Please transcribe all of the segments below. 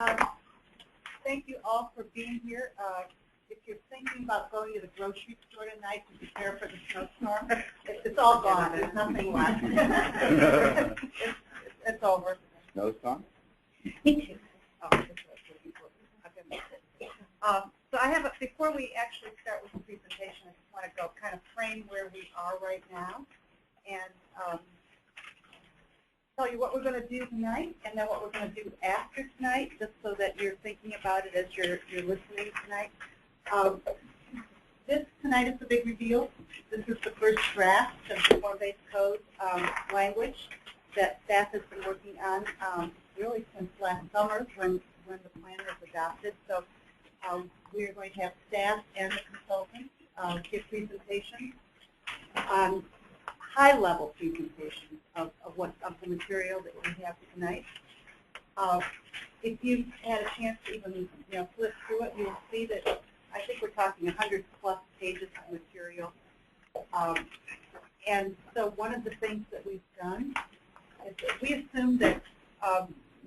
Thank you all for being here. If you're thinking about going to the grocery store tonight to prepare for the snowstorm, it's all gone. There's nothing left. It's over. Snowstorm? Me too. So I have, before we actually start with the presentation, I just want to go kind of frame where we are right now and tell you what we're going to do tonight and then what we're going to do after tonight, just so that you're thinking about it as you're listening tonight. This tonight is the big reveal. This is the first draft of the form-based code language that staff has been working on really since last summer when the plan was adopted. So we're going to have staff and the consultants give presentations on high-level presentations of the material that we have tonight. If you've had a chance to even flip through it, you'll see that I think we're talking 100+ pages of material. And so one of the things that we've done is that we assume that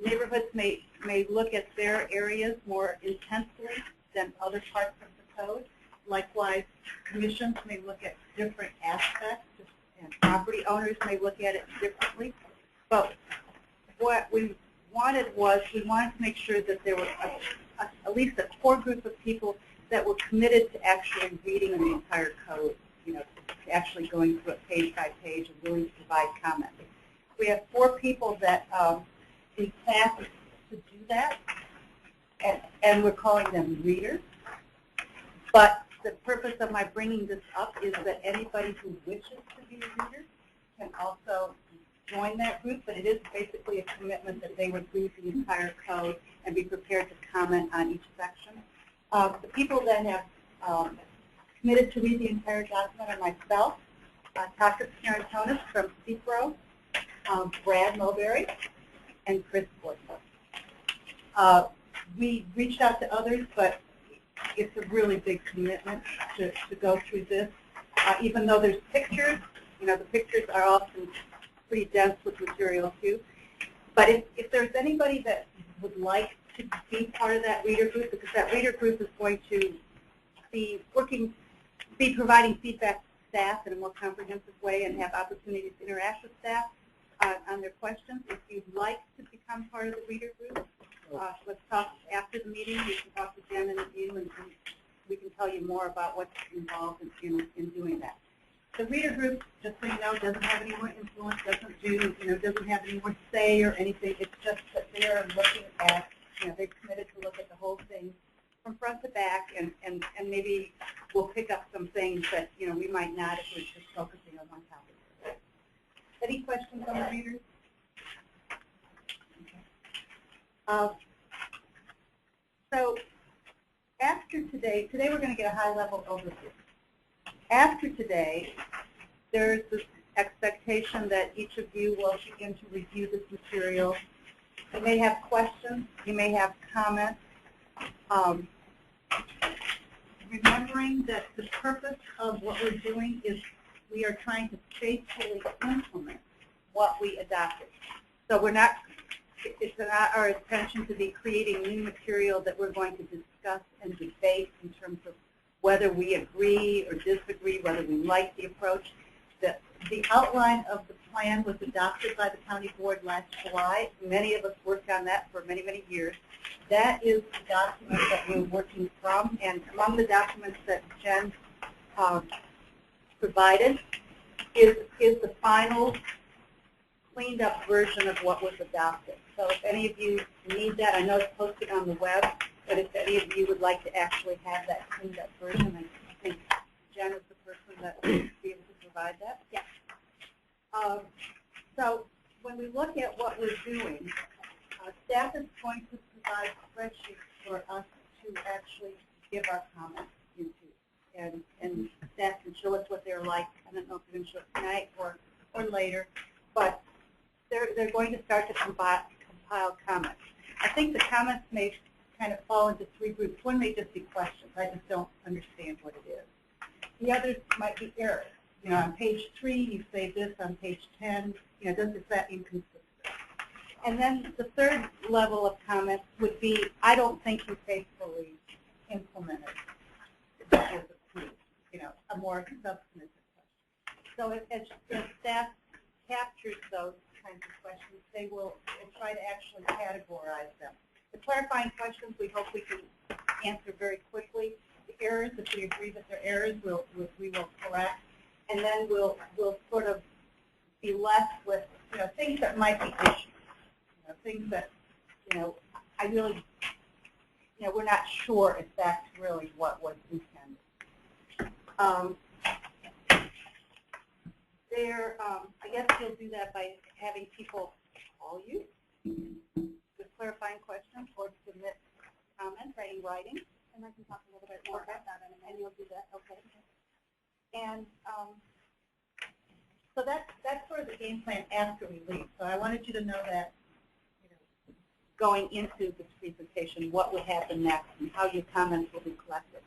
neighborhoods may look at their areas more intensely than other parts of the code. Likewise, commissions may look at different aspects, and property owners may look at it differently. But what we wanted to make sure that there were at least a core group of people that were committed to actually reading the entire code, to actually going through it page by page and willing to provide comments. We have 4 people that we tasked to do that, and we're calling them readers. But the purpose of my bringing this up is that anybody who wishes to be a reader can also join that group, but it is basically a commitment that they would read the entire code and be prepared to comment on each section. The people that have committed to read the entire document are myself, Takis Karantonis from CPRO, Brad Mulberry, and Chris Bortler. We reached out to others, but it's a really big commitment to go through this. Even though there's pictures, the pictures are often pretty dense with material too. But if there's anybody that would like to be part of that reader group, because that reader group is going to be providing feedback to staff in a more comprehensive way and have opportunities to interact with staff on their questions. If you'd like to become part of the reader group, let's talk after the meeting. You can talk to Jen and you, and we can tell you more about what's involved in doing that. The reader group, just so you know, doesn't have any more influence, doesn't have any more say or anything. It's just that they're looking at, they've committed to look at the whole thing from front to back, and maybe we'll pick up some things that we might not if we're just focusing on one topic. Any questions on the readers? So after today we're going to get a high-level overview. After today, there's this expectation that each of you will begin to review this material. You may have questions. You may have comments. Remembering that the purpose of what we're doing is we are trying to faithfully implement what we adopted. So it's not our intention to be creating new material that we're going to discuss and debate in terms of whether we agree or disagree, whether we like the approach. The outline of the plan was adopted by the county board last July. Many of us worked on that for many, many years. That is the document that we're working from, and among the documents that Jen provided is the final cleaned up version of what was adopted. So if any of you need that, I know it's posted on the web, but if any of you would like to actually have that cleaned up version, I think Jen is the person that will be able to provide that. Yeah. So when we look at what we're doing, staff is going to provide spreadsheets for us to actually give our comments into, and staff can show us what they're like. I don't know if they're going to show it tonight or later, but they're going to start to compile comments. I think the comments may kind of fall into 3 groups. One may just be questions. I just don't understand what it is. The others might be errors. On page 3 you say this, on page 10, is that inconsistent? And then the third level of comments would be, I don't think you faithfully implemented what was approved, a more substantive question. So as the staff captures those kinds of questions, they will try to actually categorize them. The clarifying questions we hope we can answer very quickly. The errors, if we agree that they're errors, we will correct. And then we'll sort of be left with things that might be issues. Things that, I really, we're not sure if that's really what was intended. I guess you'll do that by having people call you with clarifying questions or submit comments in writing. And I can talk a little bit more about that in a minute. And you'll do that, okay. And so that's sort of the game plan after we leave. So I wanted you to know that going into this presentation, what would happen next and how your comments will be collected.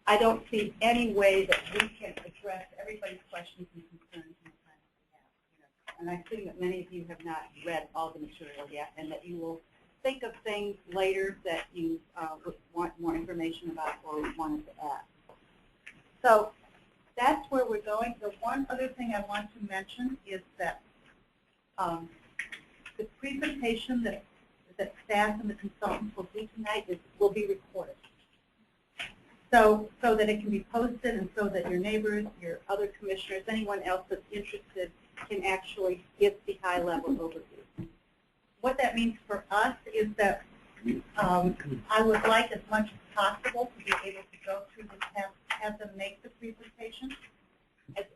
I don't see any way that we can address everybody's questions and concerns in the time that we have. And I assume that many of you have not read all the material yet, and that you will think of things later that you would want more information about or wanted to add. So that's where we're going. The one other thing I want to mention is that the presentation that staff and the consultants will do tonight will be recorded. So that it can be posted and so that your neighbors, your other commissioners, anyone else that's interested can actually get the high-level overview. What that means for us is that I would like as much as possible to be able to go through this, have them make the presentation as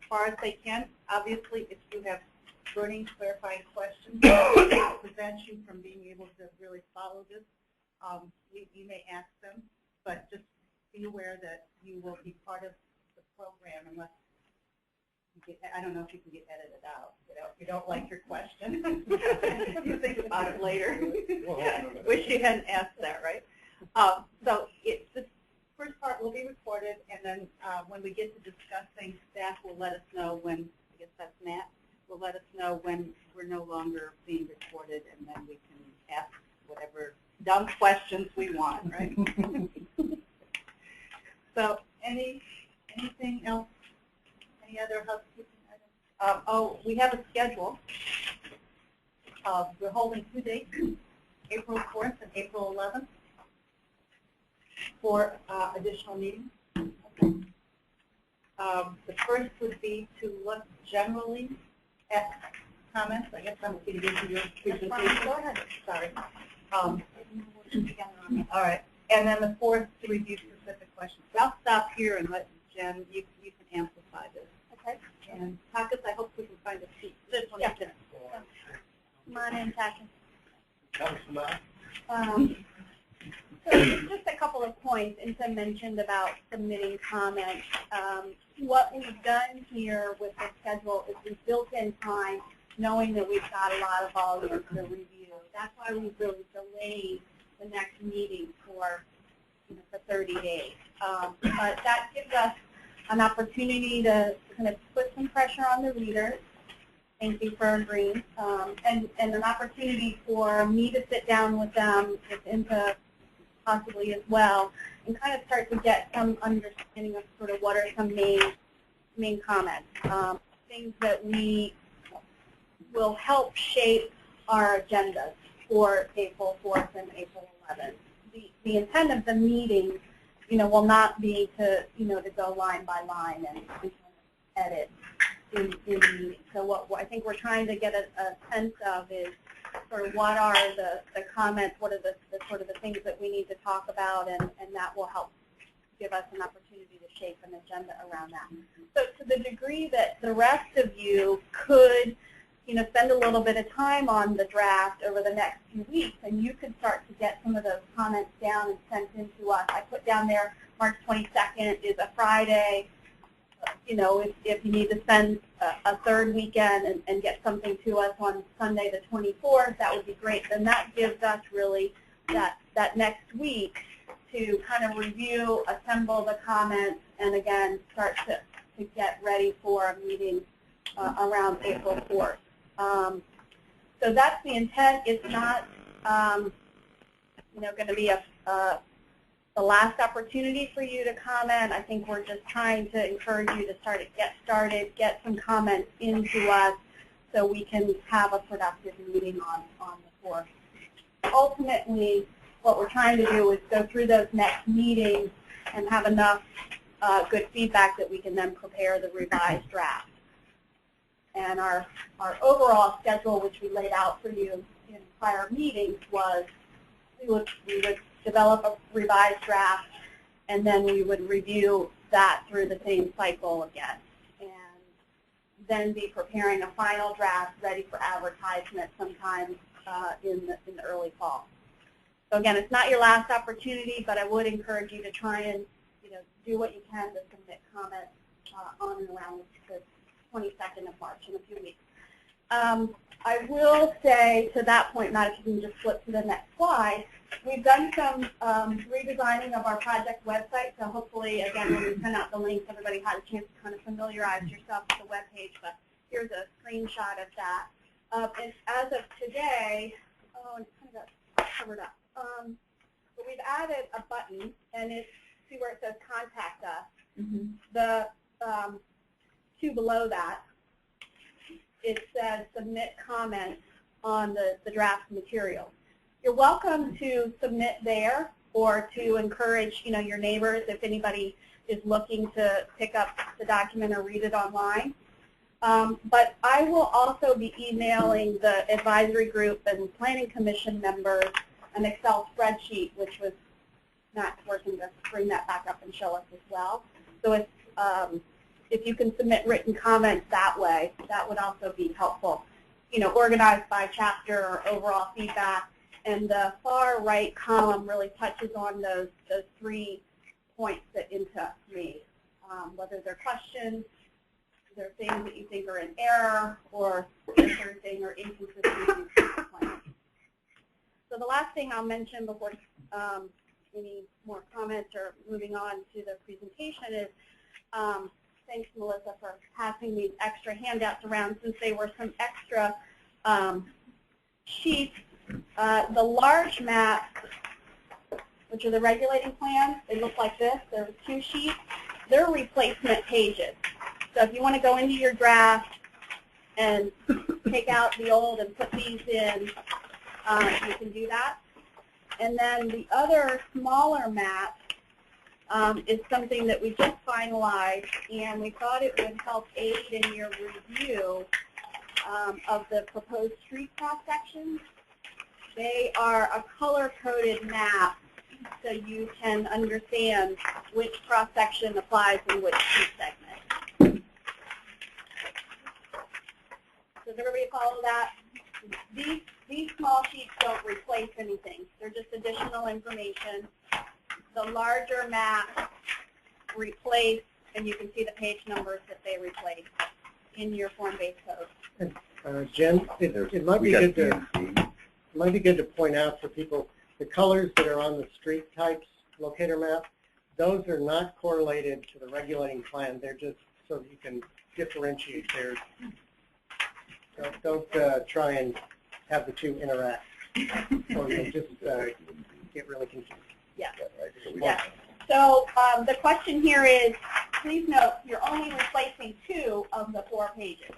far as they can. Obviously, if you have burning, clarifying questions that prevent you from being able to really follow this, you may ask them, but just be aware that you will be part of the program unless I don't know if you can get edited out. If you don't like your question, you think about it later. Wish you hadn't asked that, right? So the first part will be recorded, and then when we get to discussing, staff will let us know when, I guess that's Matt, will let us know when we're no longer being recorded, and then we can ask whatever dumb questions we want, right? So anything else? Any other housekeeping items? We have a schedule. We're holding 2 dates, April 4th and April 11th, for additional meetings. Okay. The first would be to look generally at comments. I guess I'm going to give you your presentation. Go ahead. Sorry. All right. And then the fourth, to review specific questions. I'll stop here and let Jen, you can amplify this. Okay. And Takas, I hope we can find a seat. This one. Yeah. Come on in, Takas. So just a couple of points. Insa mentioned about submitting comments. What we've done here with the schedule is we've built in time, knowing that we've got a lot of volume to review. That's why we've really delayed the next meeting for 30 days. But that gives us an opportunity to kind of put some pressure on the readers. Thank you for agreeing. And an opportunity for me to sit down with them, with Insa possibly as well, and kind of start to get some understanding of sort of what are some main comments, things that we will help shape our agendas for April 4th and April 11th. The intent of the meeting, will not be to, to go line by line and edit in the meeting. So what I think we're trying to get a sense of is sort of what are the comments, what are the sort of the things that we need to talk about, and that will help give us an opportunity to shape an agenda around that. So to the degree that the rest of you could, spend a little bit of time on the draft over the next few weeks, and you could start to get some of those comments down and sent in to us. I put down there March 22nd is a Friday. If you need to spend a third weekend and get something to us on Sunday the 24th, that would be great. Then that gives us really that next week to kind of review, assemble the comments, and again start to get ready for a meeting around April 4th. So that's the intent. It's not, going to be the last opportunity for you to comment. I think we're just trying to encourage you to get started, get some comments into us so we can have a productive meeting on the 4th. Ultimately, what we're trying to do is go through those next meetings and have enough good feedback that we can then prepare the revised draft. And our overall schedule, which we laid out for you in prior meetings, was we would develop a revised draft, and then we would review that through the same cycle again, and then be preparing a final draft ready for advertisement sometime in the early fall. So again, it's not your last opportunity, but I would encourage you to try and do what you can to submit comments on and around the 22nd of March in a few weeks. I will say to that point, Matt, if you can just flip to the next slide, we've done some redesigning of our project website, so hopefully, again, when we send out the links, everybody had a chance to kind of familiarize yourself with the web page, but here's a screenshot of that. And as of today, it kind of got covered up. But we've added a button, and it's, see where it says Contact Us. Mm-hmm. The two below that, it says Submit Comments on the draft material. You're welcome to submit there or to encourage, your neighbors if anybody is looking to pick up the document or read it online. But I will also be emailing the advisory group and planning commission members an Excel spreadsheet, which was not working, to bring that back up and show us as well. So if you can submit written comments that way, that would also be helpful. Organized by chapter or overall feedback. And the far right column really touches on those 3 points that INTA made, whether they're questions, they're things that you think are in error, or if they're things are inconsistent with the plan. So the last thing I'll mention before any more comments or moving on to the presentation is thanks, Melissa, for passing these extra handouts around, since they were some extra sheets. The large maps, which are the regulating plans, they look like this. There are 2 sheets. They're replacement pages. So if you want to go into your draft and take out the old and put these in, you can do that. And then the other smaller map is something that we just finalized, and we thought it would help aid in your review of the proposed street cross-sections. They are a color-coded map so you can understand which cross-section applies in which street segment. Does everybody follow that? These small sheets don't replace anything. They're just additional information. The larger maps replace, and you can see the page numbers that they replace in your form-based code. Jen, it might be good to point out for people the colors that are on the street types locator map. Those are not correlated to the regulating plan. They're just so that you can differentiate theirs. Don't try and have the two interact, or you'll just get really confused. Yeah. Yeah. So the question here is, please note, you're only replacing 2 of the 4 pages.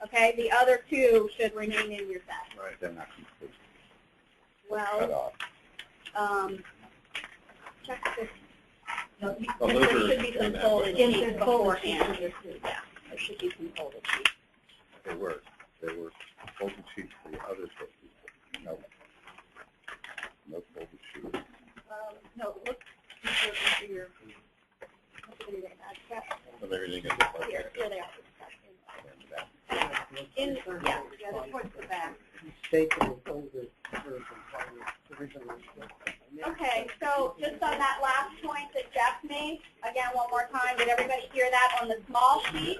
Okay, the other 2 should remain in your set. Right, they're not complete. Well, check this. No, Oh, there should be some folded sheets beforehand. Yeah, there should be some folded sheets. They were folded sheets for the other sources. No folded sheets. No, look into your. Of everything in the park. Here they are. Towards the back. Okay, so just on that last point that Jeff made, again, one more time, did everybody hear that on the small sheet?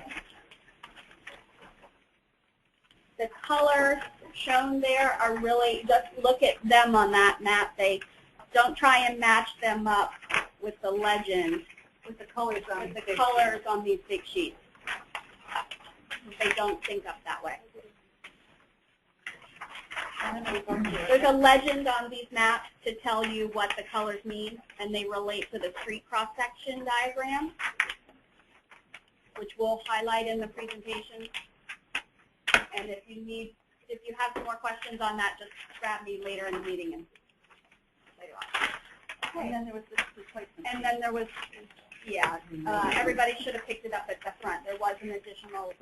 The colors shown there are really, just look at them on that map. They don't try and match them up with the legend, with the colors on these big sheets. They don't sync up that way. There's a legend on these maps to tell you what the colors mean, and they relate to the street cross-section diagram, which we'll highlight in the presentation. And if you have some more questions on that, just grab me later in the meeting and later on. Okay. And then there was this replacement. And then there was, yeah, everybody should have picked it up at the front. There was an additional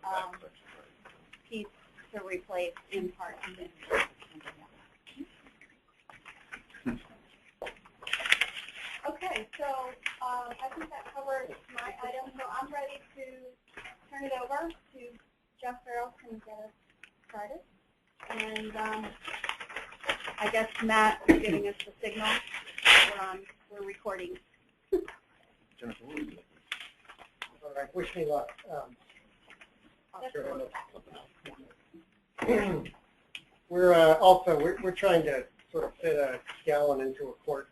piece to replace in part. Okay, so I think that covers my item. So I'm ready to turn it over to Jeff Farrell can get us started. And I guess Matt is giving us the signal. We're recording. Jennifer, what was it? All right, wish me luck. We're trying to sort of fit a gallon into a quart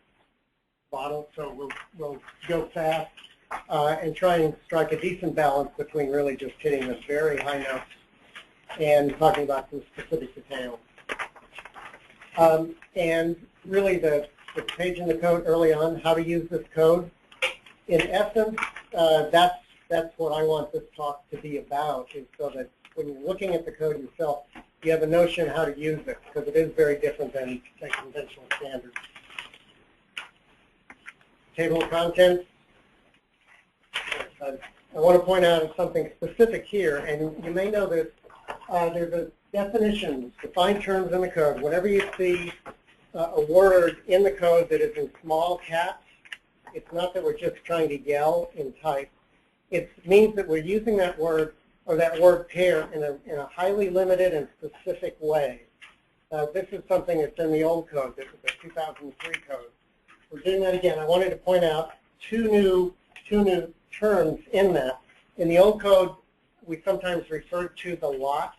bottle, so we'll go fast and try and strike a decent balance between really just hitting the very high notes and talking about some specific details. And really the page in the code early on, how to use this code. In essence, that's what I want this talk to be about, is so that when you're looking at the code yourself, you have a notion how to use it, because it is very different than conventional standards. Table of contents. I want to point out something specific here, and you may know this. There's a definitions, defined terms in the code. Whenever you see a word in the code that is in small caps, it's not that we're just trying to yell in type. It means that we're using that word or that word pair in a highly limited and specific way. This is something that's in the old code, this is the 2003 code. We're doing that again. I wanted to point out two new terms in that. In the old code, we sometimes referred to the lot.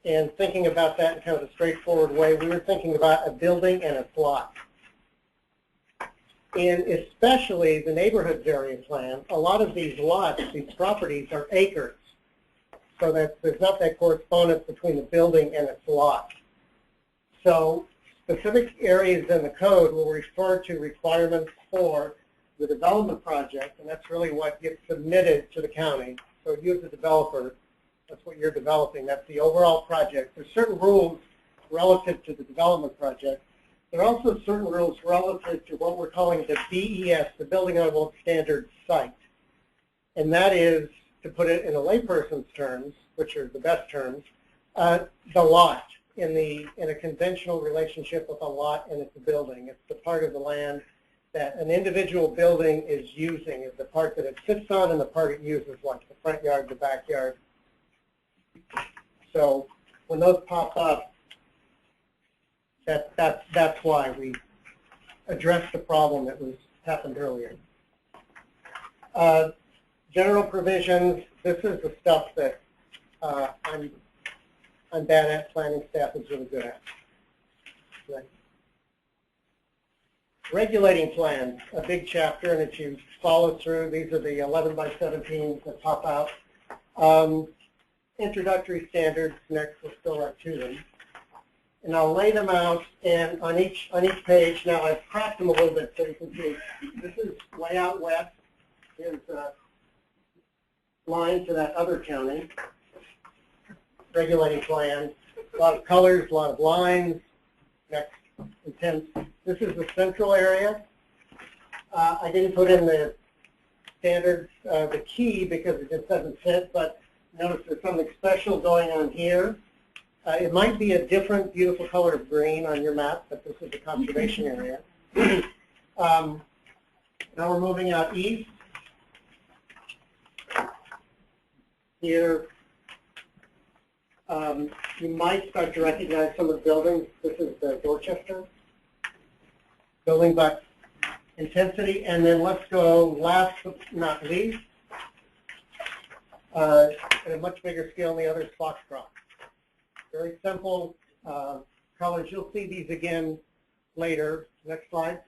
And thinking about that in kind of a straightforward way, we were thinking about a building and a plot. And especially the neighborhood area plan, a lot of these lots, these properties are acres. So that there's not that correspondence between the building and its lot. So specific areas in the code will refer to requirements for the development project, and that's really what gets submitted to the county. So you as a developer, that's what you're developing. That's the overall project. There's certain rules relative to the development project. There are also certain rules relative to what we're calling the BES, the Building Envelope Standard Site. And that is, to put it in a layperson's terms, which are the best terms, the lot in a conventional relationship with a lot and it's a building. It's the part of the land that an individual building is using, is the part that it sits on and the part it uses, like the front yard, the backyard. So when those pop up, that's why we addressed the problem that happened earlier. General provisions, this is the stuff that I'm bad at, planning staff is really good at. Right. Regulating plans, a big chapter, and if you follow through, these are the 11 by 17s that pop out. Introductory standards, next we'll still right to them. And I'll lay them out, and on each page, now I've cracked them a little bit so you can see. This is way out west. Here's a line to that other county. Regulating plan, a lot of colors, a lot of lines. Next, intense. This is the central area. I didn't put in the standards, the key, because it just doesn't fit, but notice there's something special going on here. It might be a different beautiful color of green on your map, but this is the conservation area. Now we're moving out east. Here, you might start to recognize some of the buildings. This is the Dorchester building, but intensity. And then let's go last but not least, at a much bigger scale than the other, Foxtrot. Very simple colors. You'll see these again later. Next slide.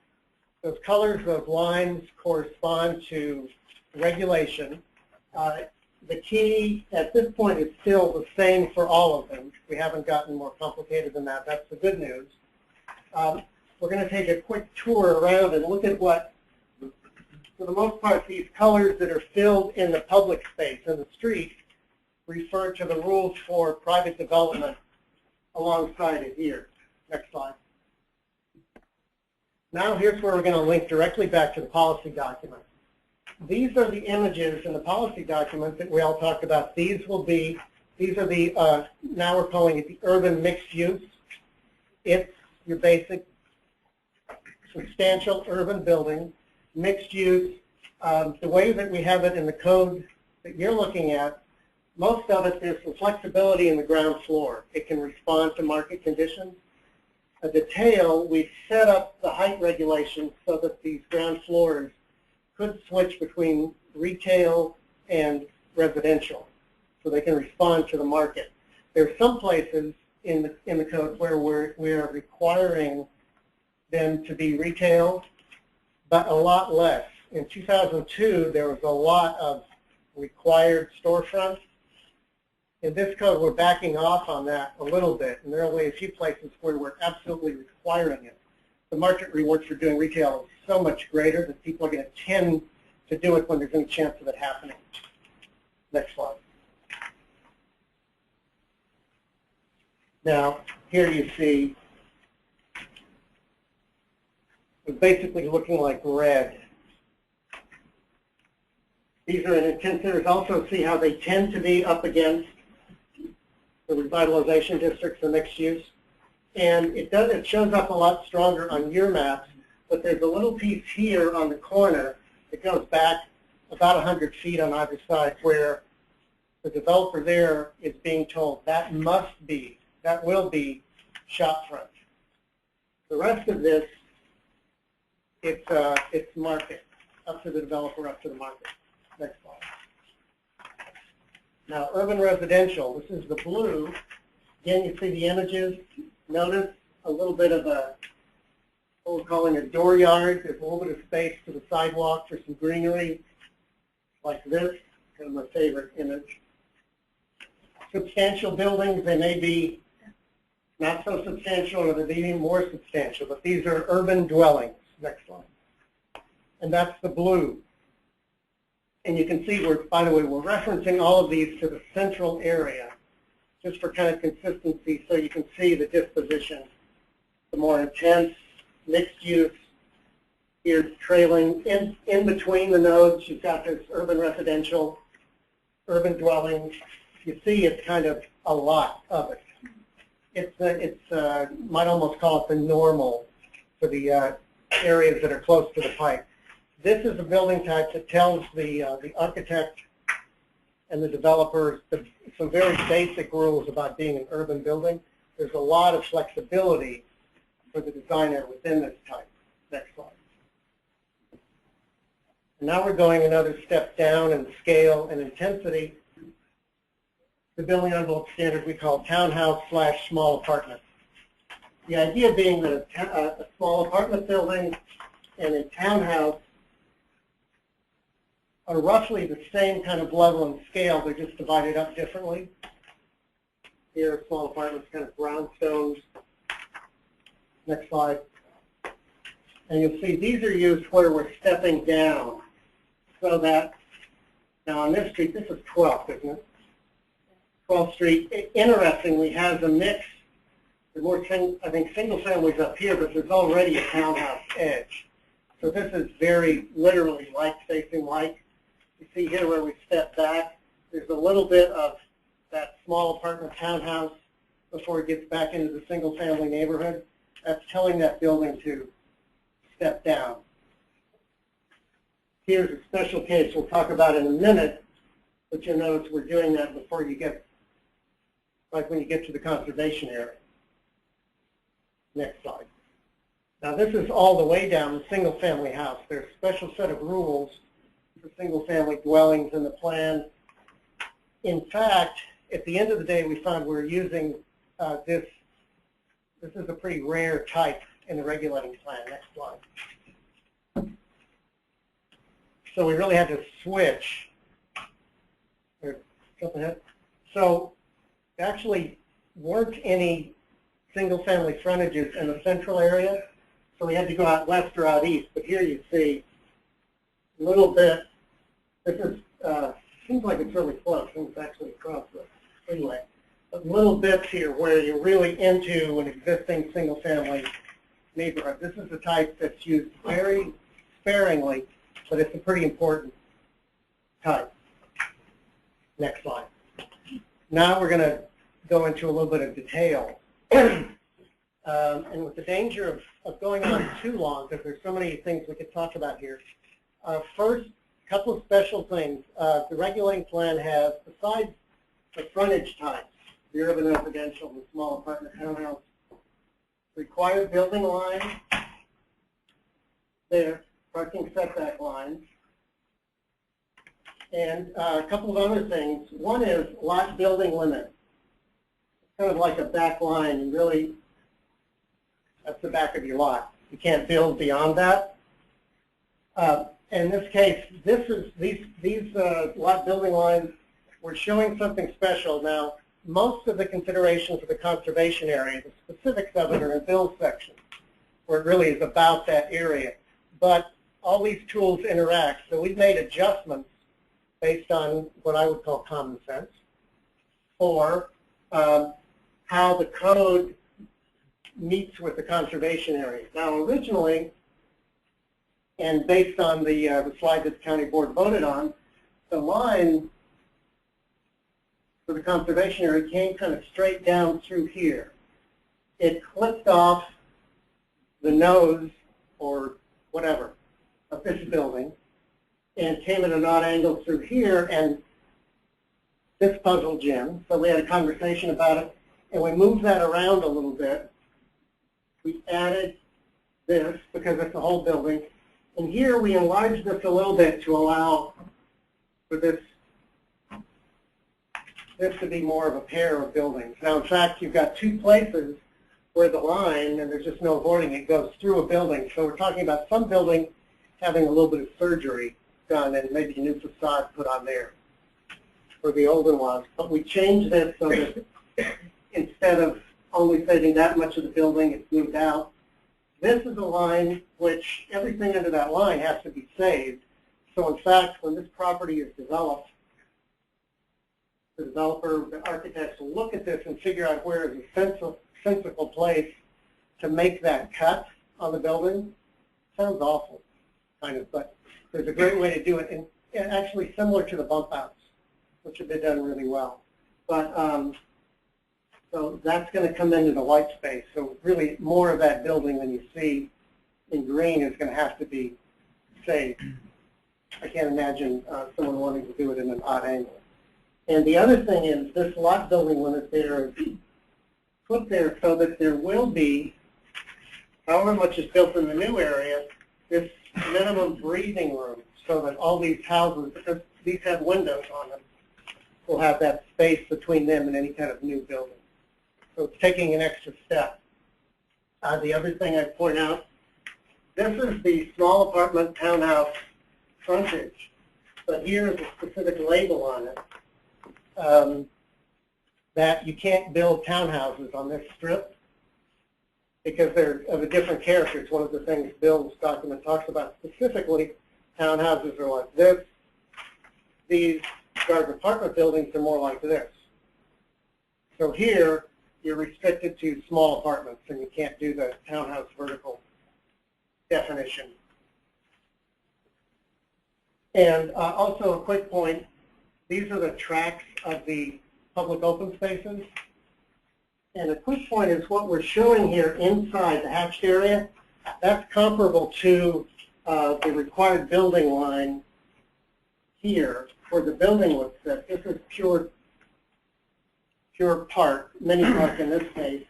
Those colors, those lines correspond to regulation. the key at this point is still the same for all of them. We haven't gotten more complicated than that. That's the good news. We're going to take a quick tour around and look at what, for the most part, these colors that are filled in the public space in the street refer to the rules for private development alongside it here. Next slide. Now here's where we're going to link directly back to the policy document. These are the images in the policy document that we all talked about. These are the, now we're calling it the urban mixed use. It's your basic substantial urban building, mixed use. The way that we have it in the code that you're looking at, most of it, there's some flexibility in the ground floor. It can respond to market conditions. At the tail, we've set up the height regulations so that these ground floors could switch between retail and residential, so they can respond to the market. There are some places in the code where we are requiring them to be retail, but a lot less. In 2002, there was a lot of required storefronts. In this code, we're backing off on that a little bit, and there are only a few places where we're absolutely requiring it. The market reward for doing retail is so much greater that people are going to tend to do it when there's any chance of it happening. Next slide. Now, here you see it's basically looking like red. These are in intensives. Also see how they tend to be up against the revitalization districts and mixed use. And it shows up a lot stronger on your maps, but there's a little piece here on the corner that goes back about 100 feet on either side where the developer there is being told that will be shop front. The rest of this, it's market, up to the developer, up to the market. Next slide. Now, urban residential, this is the blue. Again, you see the images. Notice a little bit of what we're calling a dooryard. There's a little bit of space to the sidewalk for some greenery, like this. Kind of my favorite image. Substantial buildings, they may be not so substantial, or they're even more substantial, but these are urban dwellings. Next slide. And that's the blue. And you can see, by the way, we're referencing all of these to the central area, just for kind of consistency, so you can see the disposition. The more intense, mixed use, here trailing. In between the nodes, you've got this urban residential, urban dwellings. You see it's kind of a lot of it. It's might almost call it the normal for the areas that are close to the Pike. This is a building type that tells the architect and the developers some very basic rules about being an urban building. There's a lot of flexibility for the designer within this type. Next slide. And now we're going another step down in scale and intensity. The building envelope standard we call townhouse/small apartment. The idea being that a small apartment building and a townhouse are roughly the same kind of level and scale. They're just divided up differently. Here are small apartments, kind of brownstones. Next slide. And you'll see these are used where we're stepping down. So that, now on this street, this is 12th, isn't it? 12th Street, interestingly, has a mix. There's more, I think, single families up here, but there's already a townhouse edge. So this is very literally like-facing like. You see here where we step back, there's a little bit of that small apartment townhouse before it gets back into the single-family neighborhood. That's telling that building to step down. Here's a special case we'll talk about in a minute, but you'll notice we're doing that before you get, like when you get to the conservation area. Next slide. Now this is all the way down the single-family house. There's a special set of rules for single-family dwellings in the plan. In fact, at the end of the day, we found we're using this is a pretty rare type in the regulating plan. Next slide. So we really had to switch. There are Jump ahead. So actually weren't any single-family frontages in the central area, so we had to go out west or out east. But here you see a little bit. This is seems like it's really close. It's actually across the freeway. But little bits here where you're really into an existing single-family neighborhood. This is the type that's used very sparingly, but it's a pretty important type. Next slide. Now we're going to go into a little bit of detail. And with the danger of going on too long, because there's so many things we could talk about here, first, a couple of special things. The regulating plan has, besides the frontage types, the urban residential and small apartment townhouse, required building lines, there, parking setback lines, and a couple of other things. One is lot building limit. It's kind of like a back line, and really, that's the back of your lot. You can't build beyond that. In this case, these lot building lines, we're showing something special. Now, most of the considerations of the conservation area, the specifics of it are in Bill's section, where it really is about that area. But all these tools interact, so we've made adjustments based on what I would call common sense, or how the code meets with the conservation area. Now, originally, and based on the slide that the county board voted on, the line for the conservation area came kind of straight down through here. It clipped off the nose, or whatever, of this building, and came at an odd angle through here, and this puzzled Jim, so we had a conversation about it, and we moved that around a little bit. We added this, because it's the whole building, and here we enlarged this a little bit to allow for this to be more of a pair of buildings. Now, in fact, you've got two places where the line, and there's just no avoiding it, goes through a building. So we're talking about some building having a little bit of surgery done and maybe a new facade put on there for the older ones. But we changed this so that instead of only saving that much of the building, it's moved out. This is a line which everything under that line has to be saved. So in fact, when this property is developed, the developer, the architects will look at this and figure out where is a sensible place to make that cut on the building. Sounds awful, kind of, but there's a great way to do it, and actually similar to the bump outs, which have been done really well. But so that's going to come into the white space. So really, more of that building than you see in green is going to have to be saved. I can't imagine someone wanting to do it in an odd angle. And the other thing is this lot building limit there is put there so that there will be, however much is built in the new area, this minimum breathing room, so that all these houses, because these have windows on them, will have that space between them and any kind of new building. So it's taking an extra step. The other thing I'd point out, this is the small apartment townhouse frontage, but here is a specific label on it that you can't build townhouses on this strip because they're of a different character. It's one of the things Bill's document talks about specifically. Townhouses are like this. These garden apartment buildings are more like this. So here, you're restricted to small apartments, and you can't do the townhouse vertical definition. And also a quick point, these are the tracks of the public open spaces. And a quick point is what we're showing here inside the hatched area, that's comparable to the required building line here where the building would sit. This is pure park, mini park in this case.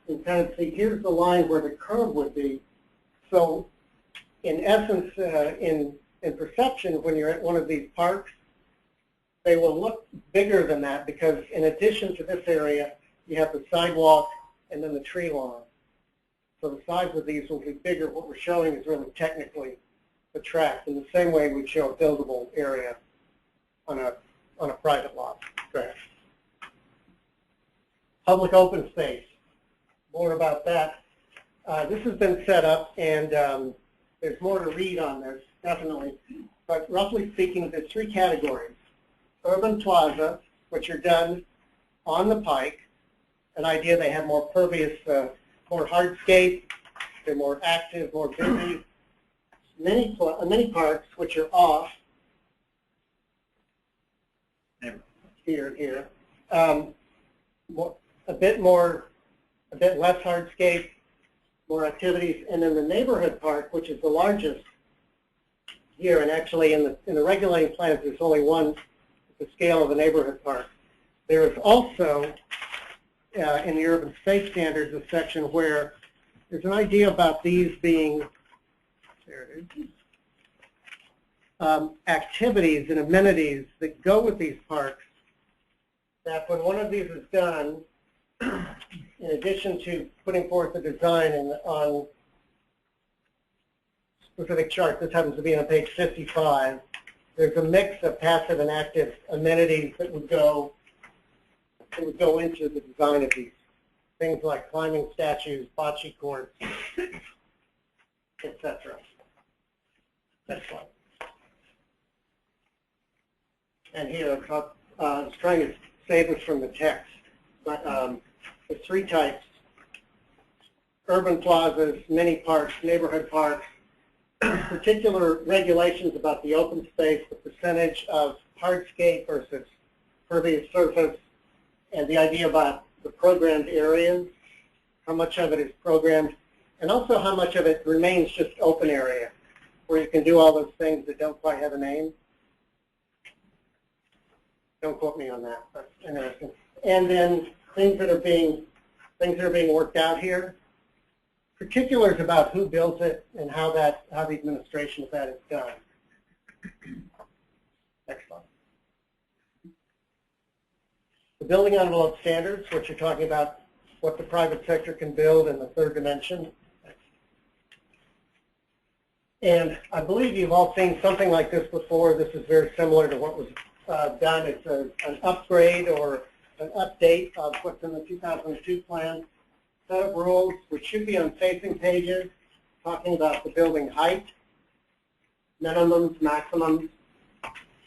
You kind of see here's the line where the curb would be. So in essence, in perception, when you're at one of these parks, they will look bigger than that because in addition to this area, you have the sidewalk and then the tree lawn. So the size of these will be bigger. What we're showing is really technically the tract in the same way we show a buildable area on a on a private lot. Correct. Public open space. More about that. This has been set up, and there's more to read on this, definitely. But roughly speaking, there's three categories. Urban plaza, which are done on the Pike. An idea they have more pervious, more hardscape, they're more active, more busy. Many parks, which are off, here, a bit less hardscape, more activities, and then the neighborhood park, which is the largest here, and actually in the regulating plans, there's only one at the scale of the neighborhood park. There is also, in the urban space standards, a section where there's an idea about these being, there it is, activities and amenities that go with these parks, that when one of these is done, in addition to putting forth the design on specific chart, this happens to be on page 55, there's a mix of passive and active amenities that would go into the design of these. Things like climbing statues, bocce courts, etc. Next slide. And here, I was trying to save this from the text, but the three types: urban plazas, mini parks, neighborhood parks, particular regulations about the open space, the percentage of hardscape versus pervious surface, and the idea about the programmed areas, how much of it is programmed, and also how much of it remains just open area, where you can do all those things that don't quite have a name. Don't quote me on that, that's interesting. And then things that are being worked out here, particulars about who built it and how the administration of that is done. Next slide. The building envelope standards, which are talking about what the private sector can build in the third dimension. And I believe you've all seen something like this before. This is very similar to what was done. It's an upgrade or an update of what's in the 2002 plan. Set of rules, which should be on facing pages, talking about the building height, minimums, maximums,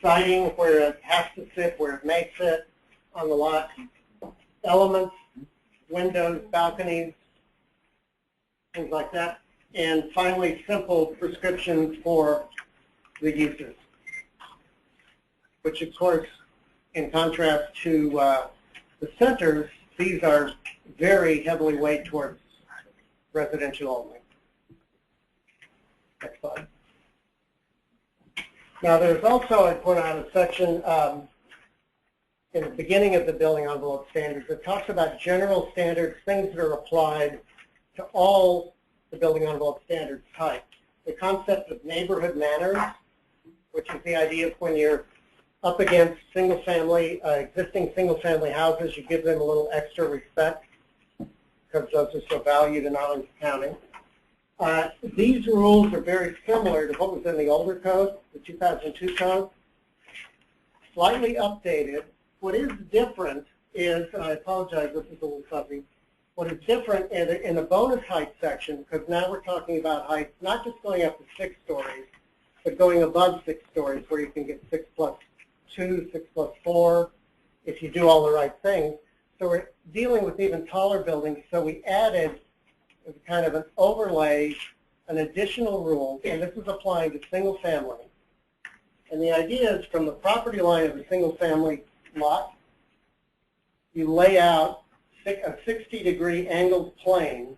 siding where it has to sit, where it may sit on the lot, elements, windows, balconies, things like that, and finally simple prescriptions for the uses, which of course, in contrast to the centers, these are very heavily weighted towards residential only. Next slide. Now there's also, I point out, a section in the beginning of the building envelope standards that talks about general standards, things that are applied to all the building envelope standards types. The concept of neighborhood manners, which is the idea of when you're up against existing single-family houses, you give them a little extra respect because those are so valued in Arlington County. These rules are very similar to what was in the older code, the 2002 code, slightly updated. What is different is, and I apologize, this is a little fuzzy, what is different in the bonus height section, because now we're talking about heights not just going up to 6 stories, but going above 6 stories, where you can get 6 plus 2, 6 plus 4, if you do all the right things. So we're dealing with even taller buildings, so we added as kind of an overlay, an additional rule, and this is applying to single family. And the idea is from the property line of a single family lot, you lay out a 60-degree angled plane,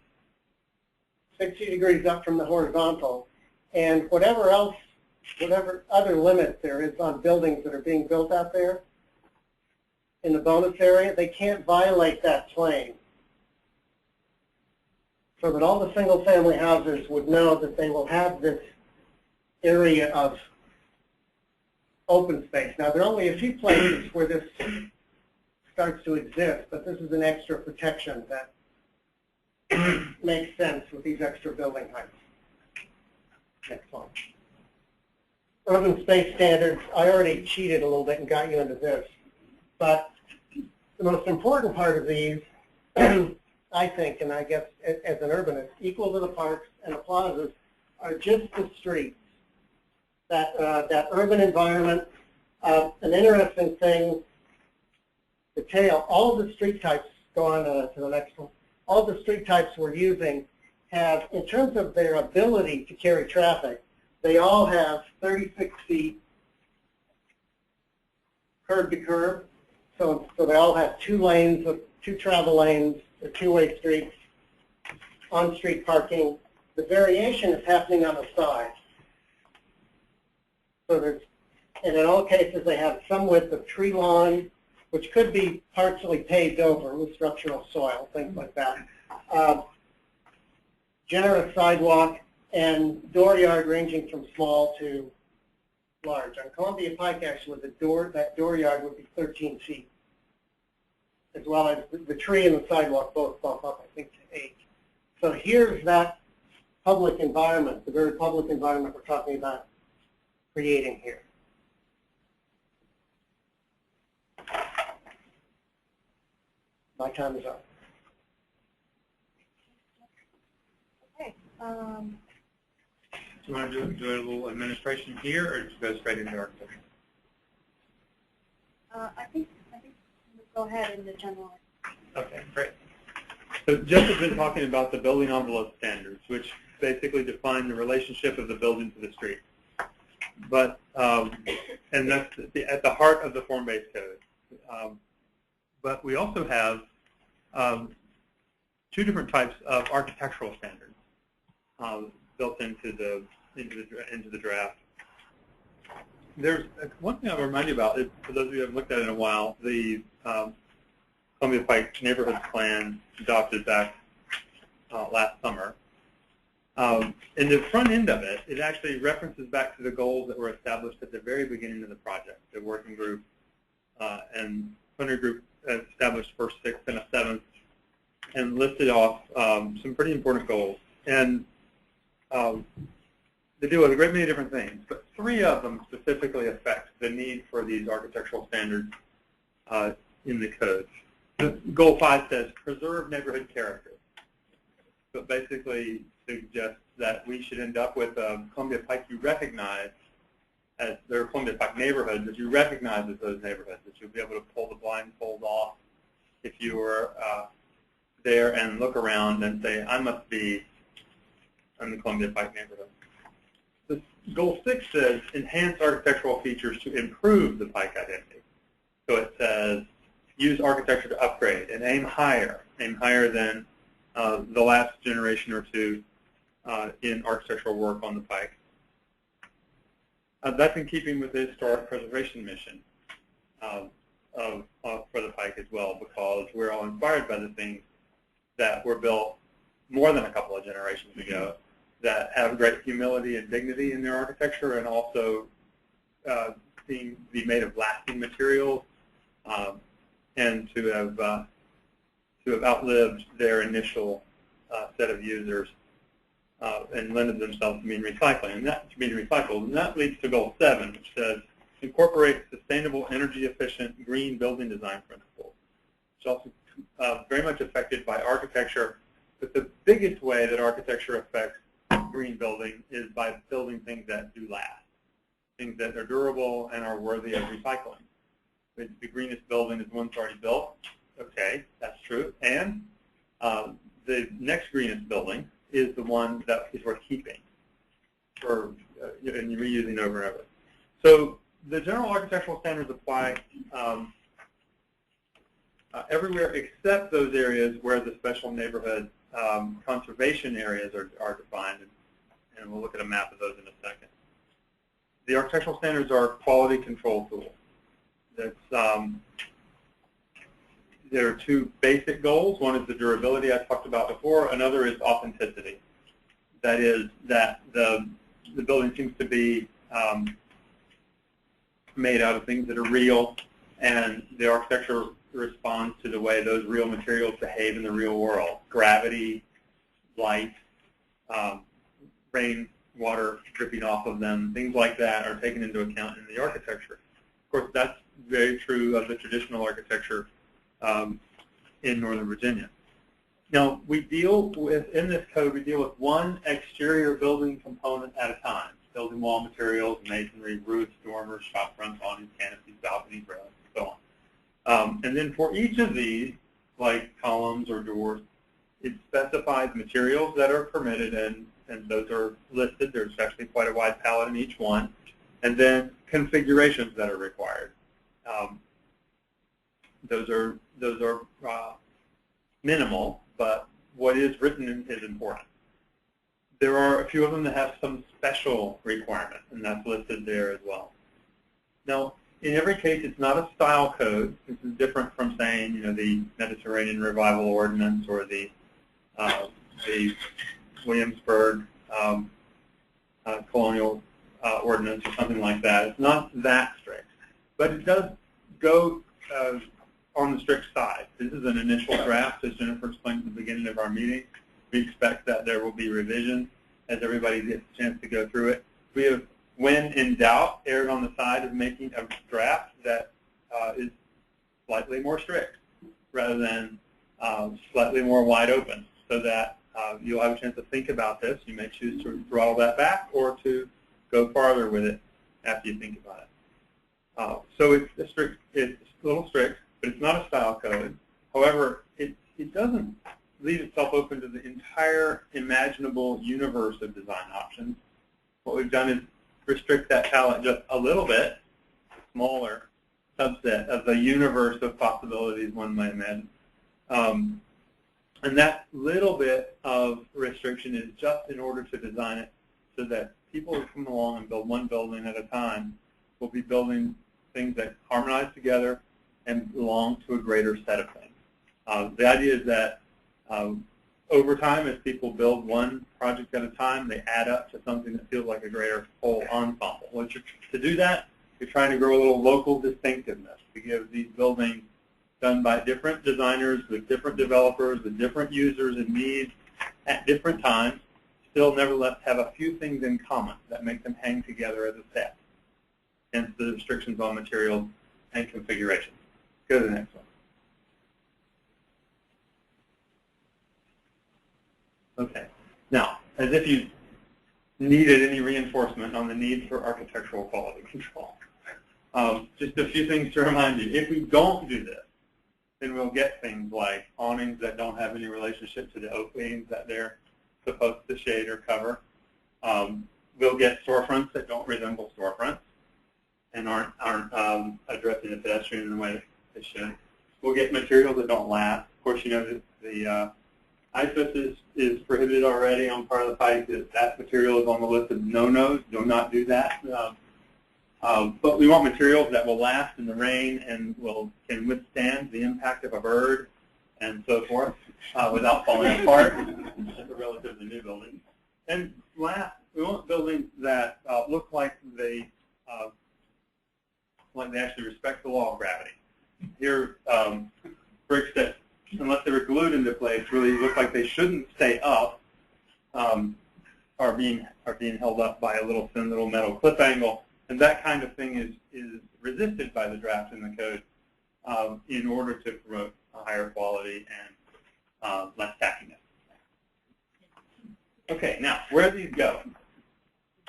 60 degrees up from the horizontal, and whatever other limit there is on buildings that are being built out there in the bonus area, they can't violate that plane. So that all the single family houses would know that they will have this area of open space. Now there are only a few places where this starts to exist, but this is an extra protection that makes sense with these extra building heights. Next one. urban space standards, I already cheated a little bit and got you into this. But the most important part of these, I think, and I guess as an urbanist, equal to the parks and the plazas, are just the streets. That urban environment. An interesting thing, detail, all of the street types, go on to the next one, all the street types we're using have, in terms of their ability to carry traffic, they all have 36 feet curb to curb. So they all have 2 lanes, 2 travel lanes, or 2-way streets, on-street parking. The variation is happening on the side. So there's, and in all cases they have some width of tree lawn, which could be partially paved over with structural soil, things like that. Generous sidewalk and dooryard ranging from small to large. On Columbia Pike, actually, that dooryard would be 13 feet, as well as the tree and the sidewalk both bump up, I think, to 8. So here's that public environment, the very public environment we're talking about creating here. My time is up. Okay. Do you want to do a little administration here, or just go straight into architecture? I think we'll go ahead in the general. Okay, great. So Jeff has been talking about the building envelope standards, which basically define the relationship of the building to the street. But and that's at the heart of the form-based code. But we also have 2 different types of architectural standards built into the draft. There's one thing I'll remind you about, for those of you who haven't looked at it in a while, the Columbia Pike Neighborhoods Plan adopted back last summer. In the front end of it, it actually references back to the goals that were established at the very beginning of the project. The working group and plenary group established first, 6th, and a 7th, and listed off some pretty important goals. And they deal with a great many different things, but 3 of them specifically affect the need for these architectural standards in the code. Goal 5 says, preserve neighborhood character. So it basically suggests that we should end up with Columbia Pike you recognize as their Columbia Pike neighborhoods that you recognize as those neighborhoods, that you'll be able to pull the blindfold off if you were there and look around and say, I must be in the Columbia Pike neighborhood. Goal 6 says, enhance architectural features to improve the Pike identity. So it says, use architecture to upgrade and aim higher than the last generation or 2 in architectural work on the Pike. That's in keeping with the historic preservation mission for the Pike as well, because we're all inspired by the things that were built more than a couple of generations ago that have great humility and dignity in their architecture, and also be made of lasting materials, and to have outlived their initial set of users and lended themselves to being recycling, and that to being recycled. And that leads to goal 7, which says incorporate sustainable, energy-efficient, green building design principles. It's also very much affected by architecture, but the biggest way that architecture affects green building is by building things that do last, things that are durable and are worthy of recycling. The greenest building is one that's already built. Okay, that's true. And the next greenest building is the one that is worth keeping and reusing over and over. So the general architectural standards apply everywhere except those areas where the special neighborhood conservation areas are defined, and we'll look at a map of those in a second. The architectural standards are a quality control tool. There are 2 basic goals. One is the durability I talked about before. Another is authenticity. That is that the building seems to be made out of things that are real, and the architecture responds to the way those real materials behave in the real world. Gravity, light, rain, water dripping off of them, things like that are taken into account in the architecture. Of course, that's very true of the traditional architecture in Northern Virginia. Now, we deal with, in this code, we deal with one exterior building component at a time. Building wall materials, masonry, roofs, dormers, shop fronts, awnings, canopies, balconies, railings, and so on. And then for each of these, like columns or doors, it specifies materials that are permitted, and those are listed. There's actually quite a wide palette in each one. And then configurations that are required. Those are minimal, but what is written is important. There are a few of them that have some special requirements, and that's listed there as well. Now, in every case, it's not a style code. This is different from saying, you know, the Mediterranean Revival Ordinance or the Williamsburg Colonial Ordinance or something like that. It's not that strict, but it does go on the strict side. This is an initial draft, as Jennifer explained at the beginning of our meeting. We expect that there will be revision as everybody gets a chance to go through it. We have, when in doubt, erred on the side of making a draft that is slightly more strict rather than slightly more wide open, so that you'll have a chance to think about this. You may choose to throttle that back or to go farther with it after you think about it. So it's a little strict, but it's not a style code. However, it doesn't leave itself open to the entire imaginable universe of design options. What we've done is restrict that palette just a little bit, smaller subset of the universe of possibilities one might imagine. And that little bit of restriction is just in order to design it so that people who come along and build one building at a time will be building things that harmonize together and belong to a greater set of things. The idea is that over time, as people build one project at a time, they add up to something that feels like a greater whole ensemble. To do that, you're trying to grow a little local distinctiveness to give these buildings done by different designers with different developers with different users and needs at different times, still nevertheless have a few things in common that make them hang together as a set. Hence the restrictions on materials and configuration. Go to the next one. Okay. Now, as if you needed any reinforcement on the need for architectural quality control, just a few things to remind you. If we don't do this, then we'll get things like awnings that don't have any relationship to the openings that they're supposed to shade or cover. We'll get storefronts that don't resemble storefronts and aren't addressing the pedestrian in the way that they should. We'll get materials that don't last. Of course, you know that the ISOS is prohibited already on part of the Pike. That material is on the list of no-nos. Do not do that. But we want materials that will last in the rain and can withstand the impact of a bird and so forth without falling apart. That's a relatively new building. And last, we want buildings that look like they actually respect the law of gravity. Here, bricks that, unless they were glued into place, really look like they shouldn't stay up, are being held up by a little thin little metal clip angle. And that kind of thing is resisted by the draft in the code in order to promote a higher quality and less tackiness. Okay, now, where do these go?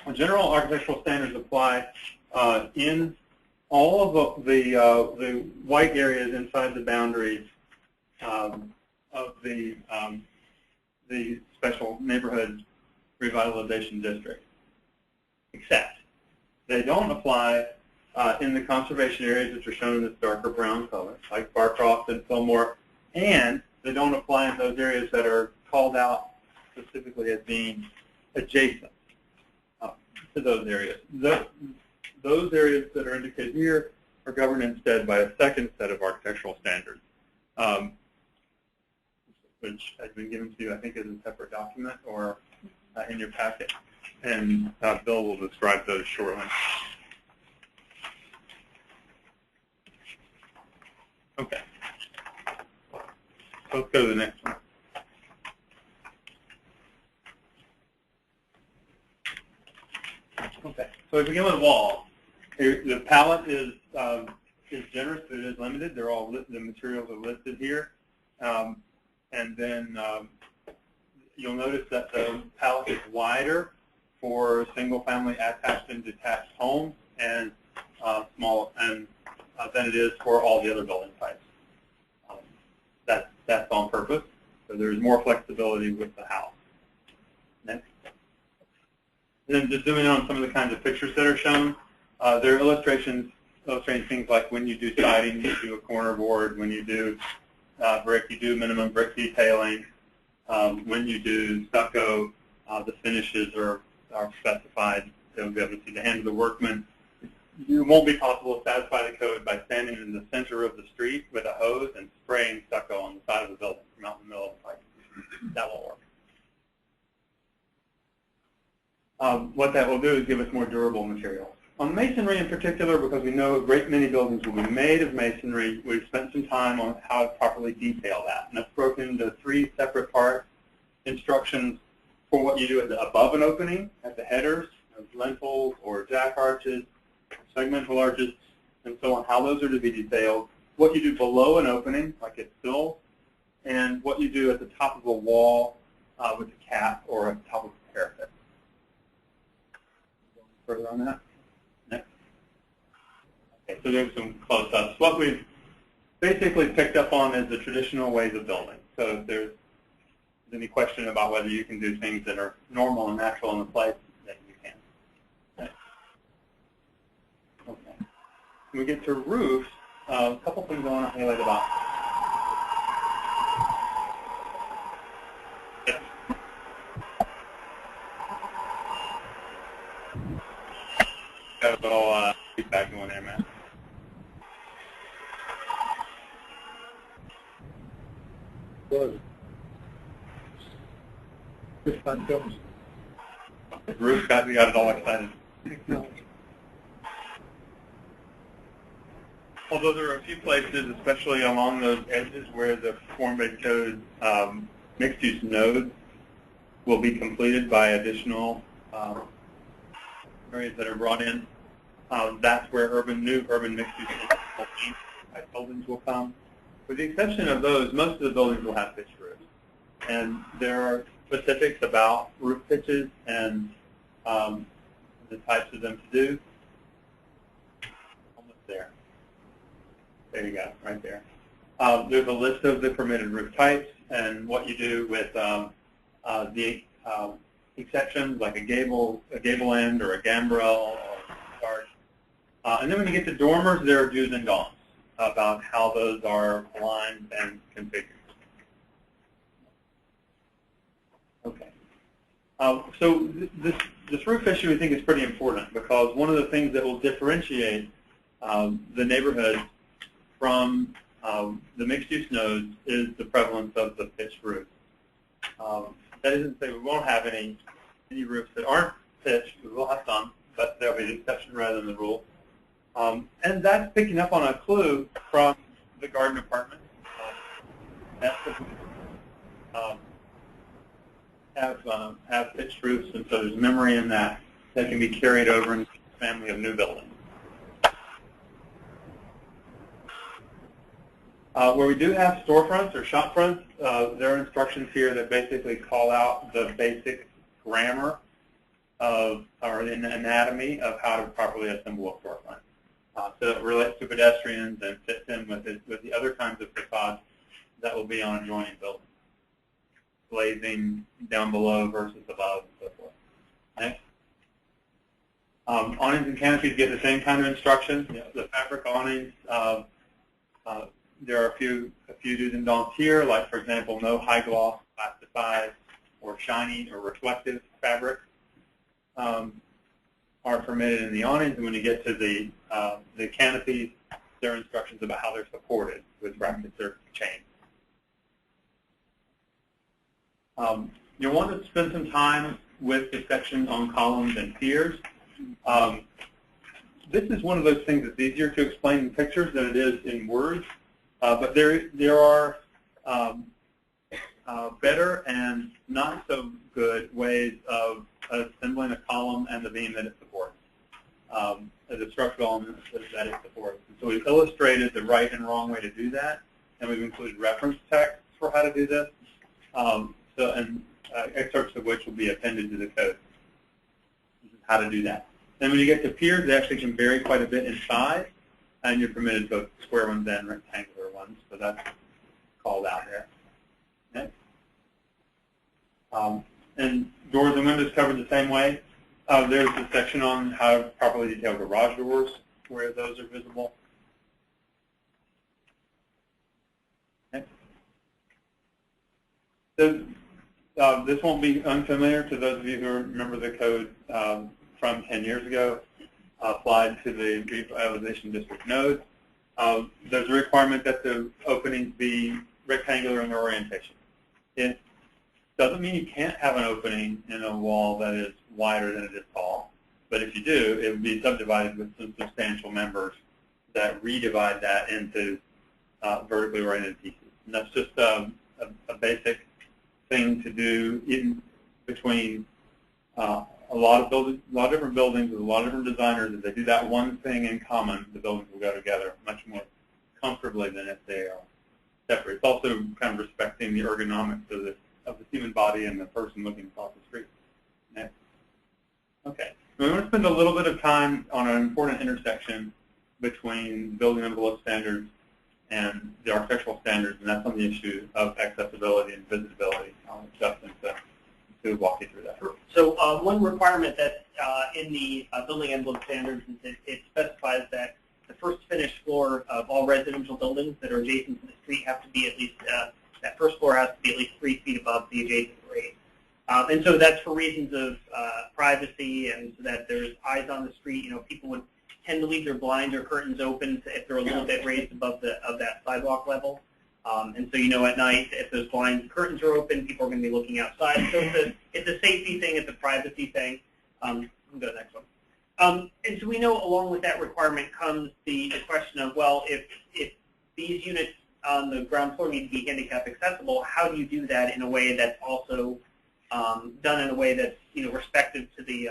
Well, general architectural standards apply in all of the white areas inside the boundaries of the special neighborhood revitalization district, except they don't apply in the conservation areas which are shown in this darker brown color, like Barcroft and Fillmore, and they don't apply in those areas that are called out specifically as being adjacent to those areas. Those areas that are indicated here are governed instead by a second set of architectural standards, which has been given to you, I think, as a separate document or in your packet. And Bill will describe those shortly. Okay. Let's go to the next one. Okay. So we begin with walls. The palette is generous, but it is limited. They're all the materials are listed here, and then you'll notice that the palette is wider for single-family attached and detached homes, and than it is for all the other building types. That's on purpose. So there's more flexibility with the house. Next. And then just zooming in on some of the kinds of pictures that are shown. There are illustrating things like when you do siding, you do a corner board. When you do brick, you do minimum brick detailing. When you do stucco, the finishes are specified. They'll be able to see the hand of the workman. It won't be possible to satisfy the code by standing in the center of the street with a hose and spraying stucco on the side of the building from out in the middle of the pipe. That won't work. What that will do is give us more durable materials. On masonry in particular, because we know a great many buildings will be made of masonry, we've spent some time on how to properly detail that. And that's broken into 3 separate parts. Instructions for what you do above an opening, at the headers, lintels or jack arches, segmental arches, and so on, how those are to be detailed, what you do below an opening, like at sills, and what you do at the top of a wall with a cap or at the top of a parapet. Further on that? Next. Okay, so there's some close-ups. What we've basically picked up on is the traditional ways of building. So if there's any question about whether you can do things that are normal and natural in the place, that you can. Okay. When we get to roofs, a couple things I want to highlight about. Got a little feedback going there, Matt. Good. Just fun films. The roof got it all excited. Although there are a few places, especially along those edges, where the form-based code mixed-use nodes will be completed by additional areas that are brought in. That's where new urban mixed-use buildings will come. With the exception of those, most of the buildings will have pitched roofs. And there are specifics about roof pitches and the types of them to do. Almost there. There you go, right there. There's a list of the permitted roof types and what you do with the exceptions, like a gable end or a gambrel or a arch. And then when you get to dormers, there are do's and don'ts about how those are aligned and configured. Okay. So this roof issue, we think, is pretty important because one of the things that will differentiate the neighborhood from the mixed-use nodes is the prevalence of the pitched roof. That isn't to say we won't have any roofs that aren't pitched. We will have some, but they'll be the exception rather than the rule. And that's picking up on a clue from the garden apartment. Have pitched roofs, and so there's memory in that can be carried over into the family of new buildings. Where we do have storefronts or shop fronts, there are instructions here that basically call out the basic grammar of, or the anatomy of how to properly assemble a storefront. So it relates to pedestrians and fits in with the other kinds of facades that will be on adjoining buildings. Glazing down below versus above and so forth. Next. Awnings and canopies get the same kind of instructions. The fabric awnings, there are a few do's and don'ts here, like, for example, no high gloss, plastified, or shiny or reflective fabric are permitted in the awnings. And when you get to the canopies, there are instructions about how they're supported with brackets or chains. You'll want to spend some time with the section on columns and piers. This is one of those things that's easier to explain in pictures than it is in words. But there are better and not so good ways of assembling a column and the beam that it supports. the structural elements that it supports. And so we've illustrated the right and wrong way to do that, and we've included reference text for how to do this, excerpts of which will be appended to the code. This is how to do that. Then when you get to piers, they actually can vary quite a bit in size, and you're permitted both square ones and rectangular ones, so that's called out there. Okay. And doors and windows covered the same way. There's a section on how to properly detail garage doors, where those are visible. Okay. So, this won't be unfamiliar to those of you who remember the code from 10 years ago, applied to the revitalization district nodes. There's a requirement that the openings be rectangular in orientation. It doesn't mean you can't have an opening in a wall that is wider than it is tall, but if you do, it would be subdivided with some substantial members that redivide that into vertically oriented pieces. And that's just a basic thing to do in between a lot of different buildings with a lot of different designers. If they do that one thing in common, the buildings will go together much more comfortably than if they are separate. It's also kind of respecting the ergonomics of the human body and the person looking across the street. Next. Okay. We want to spend a little bit of time on an important intersection between building envelope standards and the architectural standards, and that's on the issue of accessibility and visibility. I'll ask Justin to walk you through that. So one requirement that in the building envelope standards is that it specifies that the first finished floor of all residential buildings that are adjacent to the street have to be at least, that first floor has to be at least 3 feet above the adjacent grade. And so that's for reasons of privacy and so that there's eyes on the street. You know, people would tend to leave their blinds or curtains open if they're a little bit raised above that sidewalk level. And so, you know, at night, if those blinds and curtains are open, people are going to be looking outside. So it's a safety thing, it's a privacy thing. We'll go to the next one. And so we know along with that requirement comes the question of, well, if these units on the ground floor need to be handicap accessible, how do you do that in a way that's also done in a way that's, you know, respective to the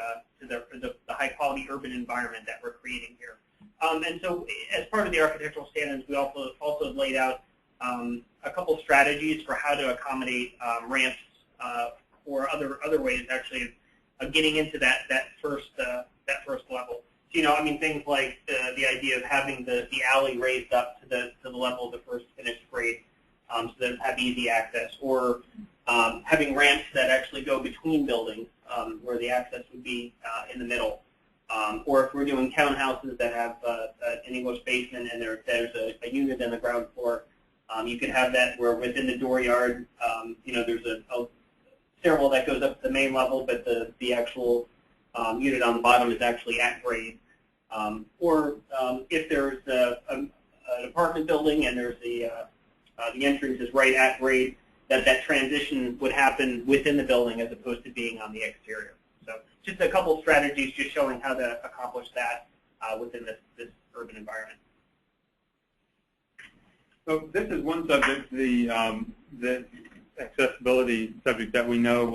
high quality urban environment that we're creating here? And so as part of the architectural standards, we also laid out a couple strategies for how to accommodate ramps or other ways actually of getting into that first level. So, you know, I mean, things like the idea of having the alley raised up to the level of the first finished grade, so that it have easy access, or having ramps that actually go between buildings, where the access would be in the middle. Or if we're doing townhouses that have an English basement and there's a unit in the ground floor, you could have that where within the dooryard, you know, there's a stairwell that goes up to the main level, but the actual unit on the bottom is actually at grade. Or if there's an apartment building and there's the entrance is right at grade, that transition would happen within the building as opposed to being on the exterior. So just a couple strategies just showing how to accomplish that within this urban environment. So this is one subject, the accessibility subject that we know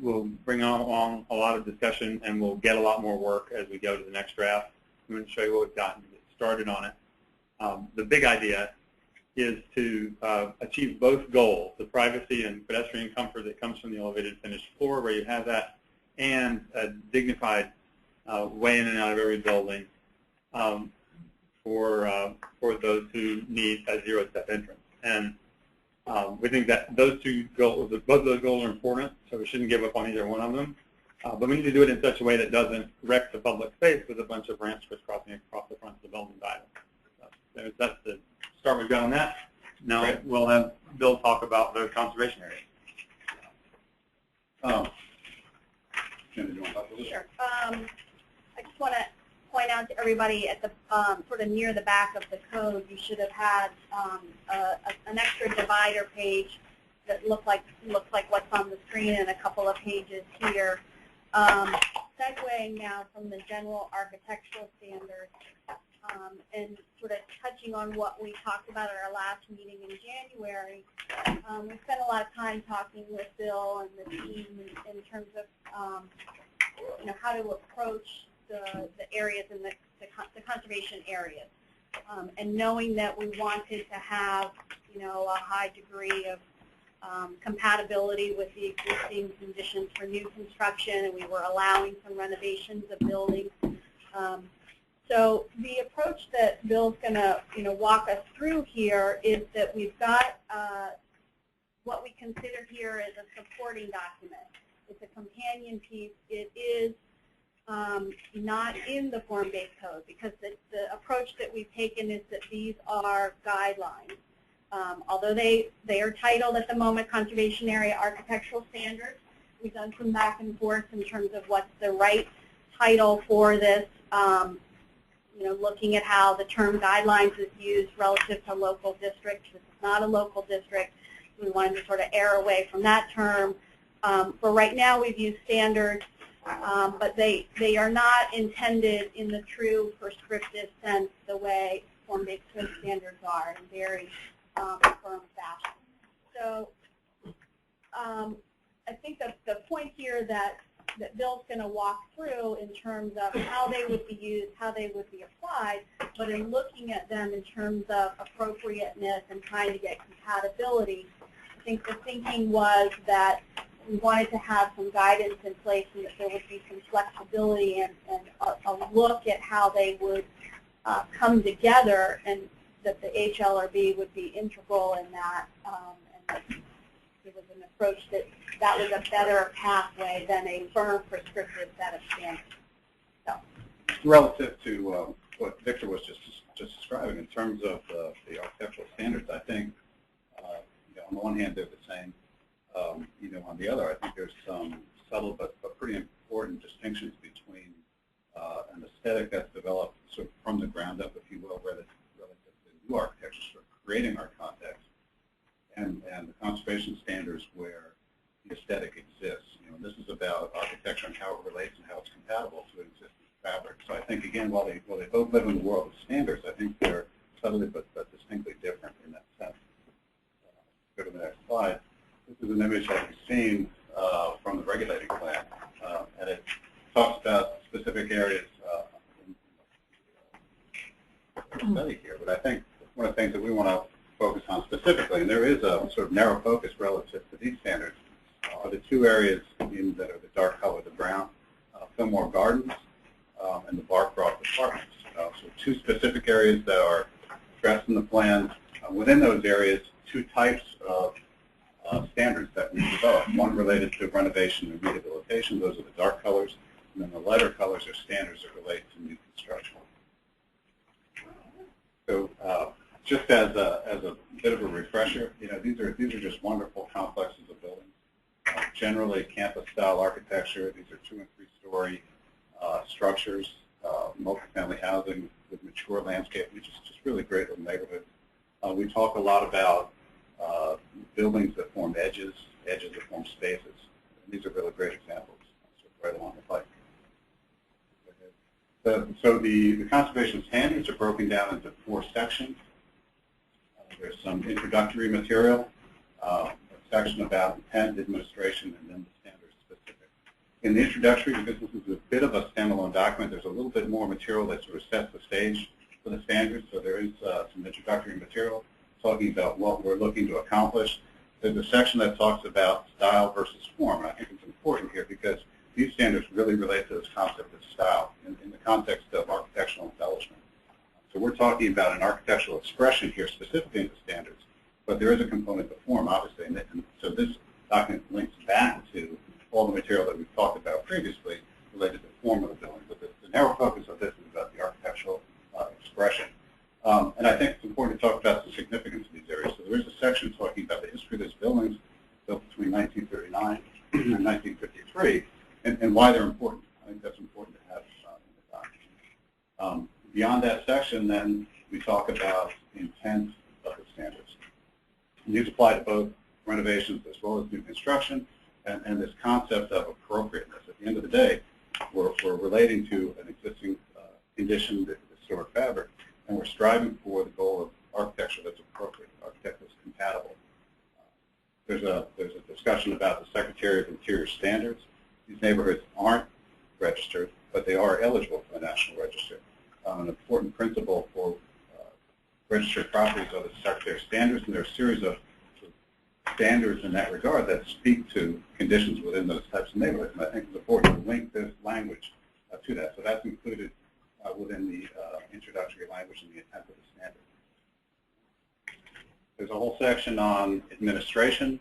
will bring along a lot of discussion and will get a lot more work as we go to the next draft. I'm going to show you what we've gotten to get started on it. The big idea is to achieve both goals, the privacy and pedestrian comfort that comes from the elevated finished floor where you have that, and a dignified way in and out of every building for those who need a zero-step entrance. And we think that those two goals, both of those goals are important, so we shouldn't give up on either one of them. But we need to do it in such a way that doesn't wreck the public space with a bunch of ramps crisscrossing across the front of the building either. So that's the start we've got on that. Now Great. We'll have Bill talk about the conservation area. Sure. I just want to point out to everybody at the sort of near the back of the code, you should have had an extra divider page that looks like what's on the screen, and a couple of pages here. Segueing now from the general architectural standards and sort of touching on what we talked about at our last meeting in January, we spent a lot of time talking with Bill and the team in terms of you know, how to approach the areas in the conservation areas. And knowing that we wanted to have, a high degree of compatibility with the existing conditions for new construction, and we were allowing some renovations of buildings. So the approach that Bill's going to, walk us through here is that we've got what we consider here as a supporting document. It's a companion piece. It is not in the form-based code, because the approach that we've taken is that these are guidelines. Although they are titled at the moment Conservation Area Architectural Standards, we've done some back and forth in terms of what's the right title for this, looking at how the term guidelines is used relative to local districts. This is not a local district. We wanted to sort of err away from that term. For right now, we've used standards, but they are not intended in the true prescriptive sense the way form-based code standards are, in very firm fashion. So I think the point here that Bill's going to walk through in terms of how they would be used, how they would be applied, but in looking at them in terms of appropriateness and trying to get compatibility, I think the thinking was that we wanted to have some guidance in place and that there would be some flexibility and a look at how they would come together, and that the HLRB would be integral in that, and that it was an approach that was a better pathway than a firm prescriptive set of standards. So. Relative to what Victor was just describing in terms of the architectural standards, I think on the one hand they're the same. On the other, I think there's some subtle but pretty important distinctions between an aesthetic that's developed sort of from the ground up, if you will, relative to new architecture, sort of creating our context, and the conservation standards where the aesthetic exists. This is about architecture and how it relates and how it's compatible to an existing fabric. So I think, again, while they both live in the world of standards, I think they're subtly but distinctly different in that sense. Go to the next slide. This is an image that we've seen from the regulating plan, and it talks about specific areas in the study here. But I think one of the things that we want to focus on specifically, and there is a sort of narrow focus relative to these standards, are the two areas that are the dark color, the brown, Fillmore Gardens, and the Barcroft Apartments. So two specific areas that are addressed in the plan. Within those areas, two types of standards that we developed. One related to renovation and rehabilitation. Those are the dark colors. And then the lighter colors are standards that relate to new construction. So just as a bit of a refresher, these are just wonderful complexes of buildings. Generally campus-style architecture. These are 2- and 3-story structures, multifamily housing with mature landscape, which is just really great little neighborhoods. We talk a lot about buildings that form edges that form spaces. And these are really great examples, right along the Pike. So the conservation standards are broken down into 4 sections. There's some introductory material, a section about intent, administration, and then the standards specific. In the introductory, because this is a bit of a standalone document, there's a little bit more material that sort of sets the stage for the standards. So there is some introductory material talking about what we're looking to accomplish. There's a section that talks about style versus form, and I think it's important here because these standards really relate to this concept of style in the context of architectural embellishment. So we're talking about an architectural expression here specifically in the standards, but there is a component of form, obviously, and so this document links back to all the material that we've talked about previously related to the form of the building, but the narrow focus of this is about the architectural expression. And I think it's important to talk about the significance of these areas. So there is a section talking about the history of these buildings built between 1939 and 1953 and why they're important. I think that's important to have in the document. Beyond that section, then, we talk about the intent of the standards. And these apply to both renovations as well as new construction and this concept of appropriateness. At the end of the day, we're relating to an existing condition, the historic fabric, and we're striving for the goal of architecture that's appropriate, architecture that's compatible. There's a discussion about the Secretary of Interior standards. These neighborhoods aren't registered, but they they are eligible for the National Register. An important principle for registered properties are the Secretary standards, and there are a series of standards in that regard that speak to conditions within those types of neighborhoods. And I think it's important to link this language to that. So that's included within the introductory language and the intent of the standard. There's a whole section on administration,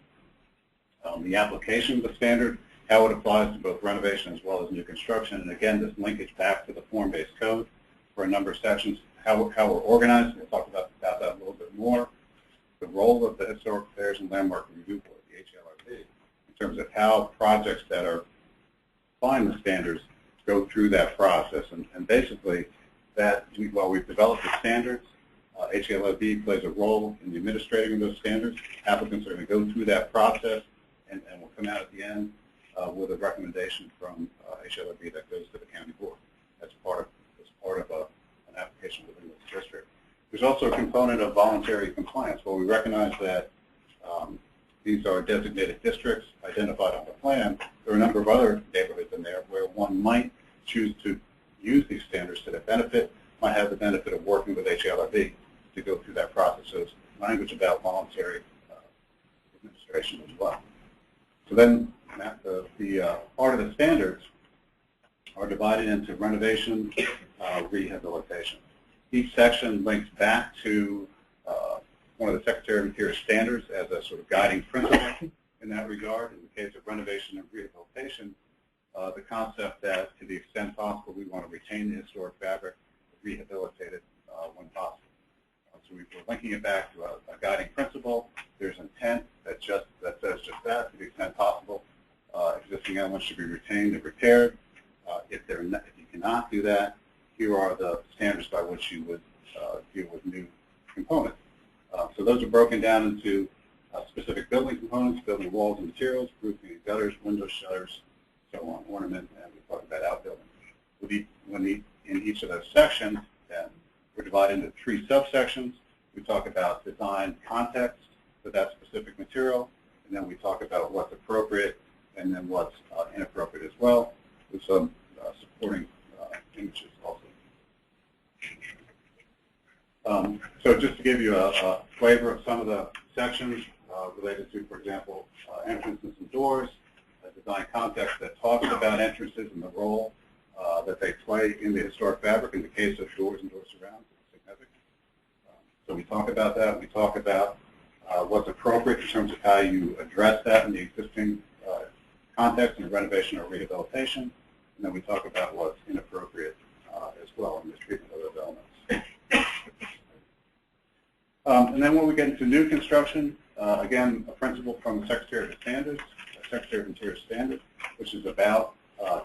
the application of the standard, how it applies to both renovation as well as new construction, and again, this linkage back to the form-based code for a number of sections, how we're organized. We'll talk about that a little bit more. The role of the Historic Affairs and Landmark Review Board, the HLRB, in terms of how projects that are applying the standards go through that process. And basically, that while we've developed the standards, HLRB plays a role in the administrating of those standards. Applicants are going to go through that process and will come out at the end with a recommendation from HLRB that goes to the county board as part of an application within this district. There's also a component of voluntary compliance. While we recognize that these are designated districts identified on the plan, there are a number of other neighborhoods in there where one might choose to use these standards to their benefit, might have the benefit of working with HLRB to go through that process. So it's language about voluntary administration as well. So then the part of the standards are divided into renovation, rehabilitation. Each section links back to one of the Secretary of Interior standards as a sort of guiding principle in that regard. In the case of renovation and rehabilitation, the concept that to the extent possible we want to retain the historic fabric, rehabilitate it when possible. So we're linking it back to a guiding principle. There's intent that says just that, to the extent possible. Existing elements should be retained and repaired. If you cannot do that, here are the standards by which you would deal with new components. So those are broken down into specific building components, building walls and materials, roofing and gutters, windows, shutters, so on, ornament, and we talk about outbuilding. In each of those sections, we're divided into 3 subsections. We talk about design context for that specific material, and then we talk about what's appropriate and then what's inappropriate as well, with some supporting images also. So just to give you a flavor of some of the sections related to, for example, entrances and doors, design context that talks about entrances and the role that they play in the historic fabric. In the case of doors and door surrounds, it's significant. So we talk about that. We talk about what's appropriate in terms of how you address that in the existing context in renovation or rehabilitation. And then we talk about what's inappropriate as well in the treatment of those elements. And then when we get into new construction, again, a principle from the Secretary of Interior Standards, which is about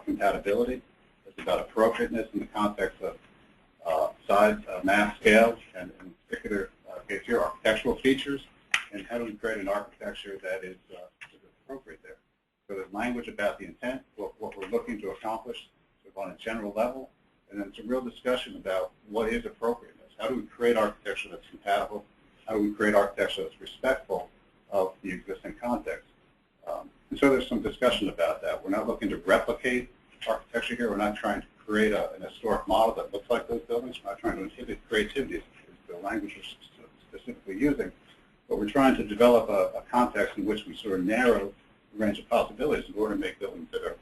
compatibility. It's about appropriateness in the context of size, mass, scale, and in particular case here, architectural features, and how do we create an architecture that is appropriate there. So there's language about the intent, what we're looking to accomplish on a general level, and then some real discussion about what is appropriateness. How do we create architecture that's compatible? How do we create architecture that's respectful of the existing context? And so there's some discussion about that. We're not looking to replicate architecture here. We're not trying to create an historic model that looks like those buildings. We're not trying to inhibit creativity, is the language we're specifically using. But we're trying to develop a context in which we sort of narrow the range of possibilities in order to make buildings that are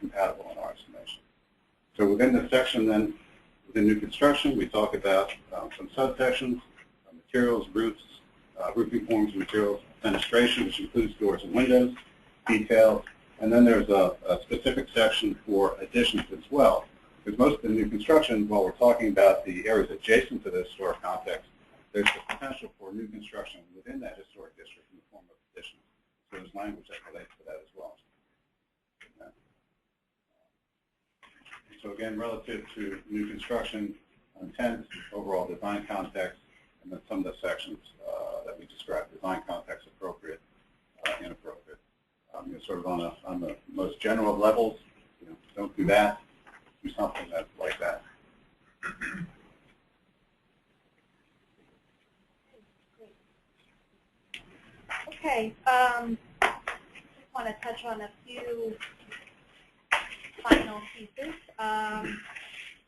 compatible in our estimation. So within this section then, within new construction, we talk about some subsections, materials, roofs, roofing forms and materials, fenestration, which includes doors and windows, details, and then there's a specific section for additions as well. Because most of the new construction, while we're talking about the areas adjacent to the historic context, there's the potential for new construction within that historic district in the form of additions. So there's language that relates to that as well. So again, relative to new construction, intent, overall design context, and then some of the sections that we described, design context, appropriate, inappropriate. Sort of on the most general levels, don't do that, do something that's like that. Okay, just want to touch on a few final pieces.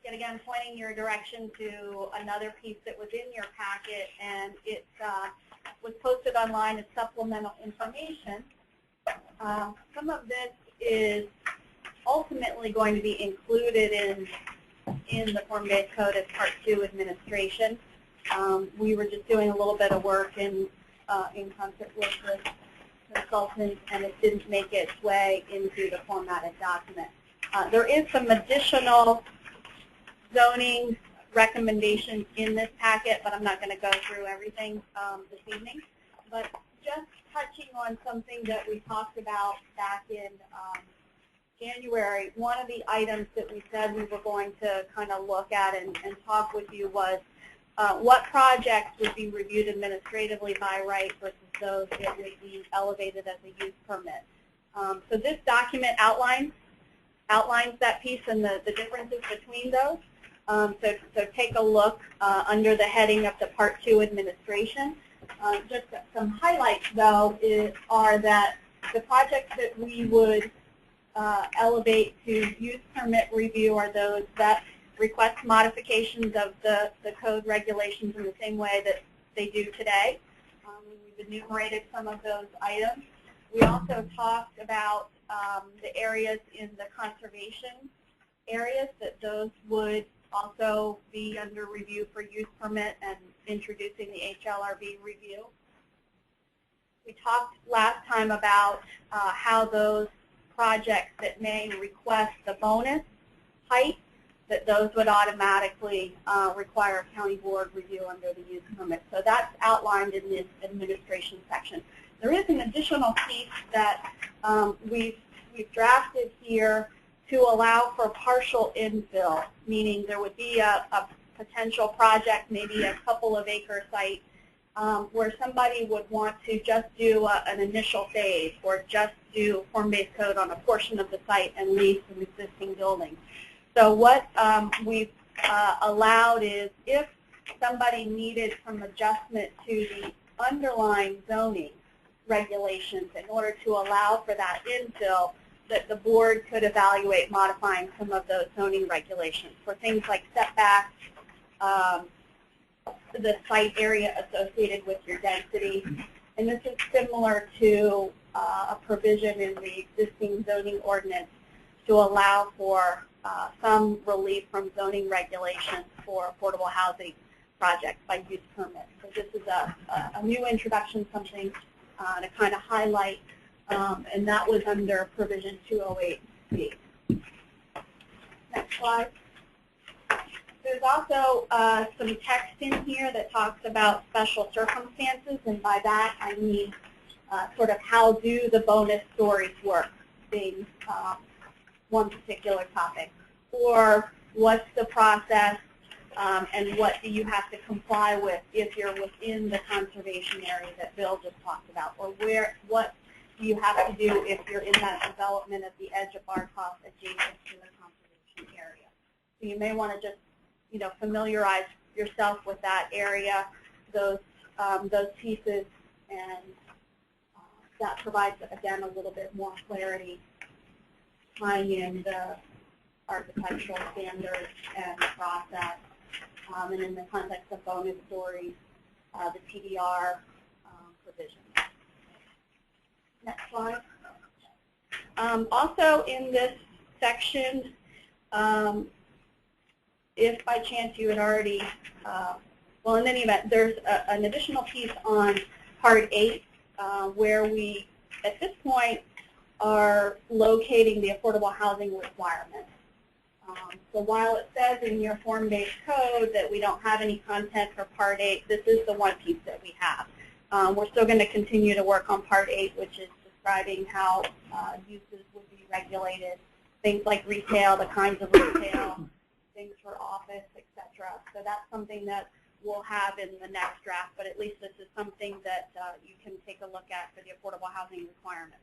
Yet again, pointing your direction to another piece that was in your packet, and it was posted online as supplemental information. Some of this is ultimately going to be included in the form-based code as Part 2 administration. We were just doing a little bit of work in concert with the consultant, and it didn't make its way into the formatted document. There is some additional zoning recommendations in this packet, but I'm not going to go through everything this evening. But just touching on something that we talked about back in January, one of the items that we said we were going to kind of look at and talk with you was what projects would be reviewed administratively by right versus those that would be elevated as a use permit. So this document outlines that piece and the differences between those. So take a look under the heading of the Part 2 administration. Just some highlights, though, are that the projects that we would elevate to use permit review are those that request modifications of the code regulations in the same way that they do today. We've enumerated some of those items. We also talked about the areas in the conservation areas, that those would also be under review for use permit and introducing the HLRB review. We talked last time about how those projects that may request the bonus height, that those would automatically require a county board review under the use permit. So that's outlined in this administration section. There is an additional piece that we've drafted here to allow for partial infill, meaning there would be a potential project, maybe a couple of acre site, where somebody would want to just do an initial phase or just do form-based code on a portion of the site and leave some existing buildings. So what we've allowed is if somebody needed some adjustment to the underlying zoning regulations in order to allow for that infill, that the board could evaluate modifying some of those zoning regulations for things like setbacks, the site area associated with your density. And this is similar to a provision in the existing zoning ordinance to allow for some relief from zoning regulations for affordable housing projects by use permit. So this is a new introduction, something to kind of highlight, and that was under provision 208C. Next slide. There's also some text in here that talks about special circumstances, and by that I mean sort of how do the bonus stories work, being one particular topic, or what's the process and what do you have to comply with if you're within the conservation area that Bill just talked about, or what do you have to do if you're in that development at the edge of Bartov adjacent to the conservation area. So you may want to just familiarize yourself with that area, those pieces, and that provides, again, a little bit more clarity, tying in the architectural standards and the process, and in the context of bonus stories, the TDR provision. Next slide. Also in this section, if by chance you had already, well, in any event, there's an additional piece on Part 8 where we, at this point, are locating the affordable housing requirements. So while it says in your form-based code that we don't have any content for Part 8, this is the one piece that we have. We're still going to continue to work on Part 8, which is describing how uses would be regulated, things like retail, the kinds of retail, things for office, etc. So that's something that we'll have in the next draft, but at least this is something that you can take a look at for the affordable housing requirements.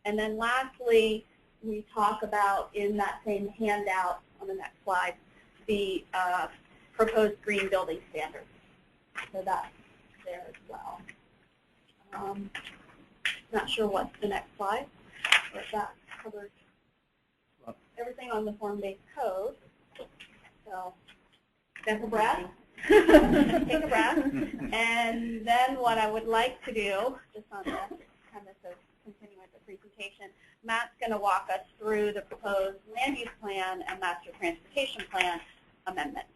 And then lastly, we talk about in that same handout on the next slide, the proposed green building standards. So that's there as well. Not sure what's the next slide, but that covers everything on the form-based code. So take a breath. Take a breath. And then what I would like to do, just on the premise of continuing with the presentation, Matt's going to walk us through the proposed land use plan and master transportation plan amendments.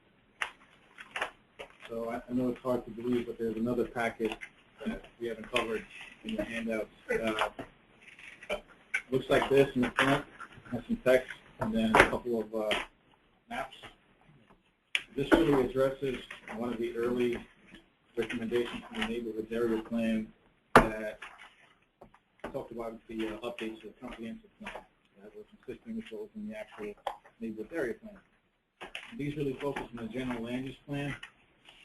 So I know it's hard to believe, but there's another packet that we haven't covered in the handouts. Looks like this in the front, has some text, and then a couple of maps. This really addresses one of the early recommendations from the neighborhood area plan that talked about the updates to the comprehensive plan that were consistent with what was in the actual neighborhood area plan. And these really focus on the general land use plan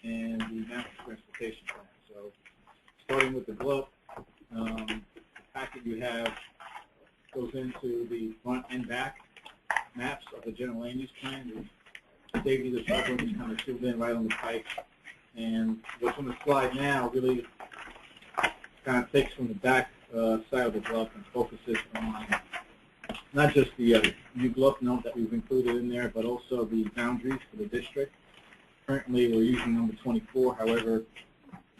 and the master transportation plan. So starting with the GLUP, the packet you have goes into the front and back maps of the general land use plan. The safety of the subway is kind of filled in right on the Pike. And what's on the slide now really kind of takes from the back side of the GLUP and focuses on not just the new GLUP note that we've included in there, but also the boundaries for the district. Currently, we're using number 24. However,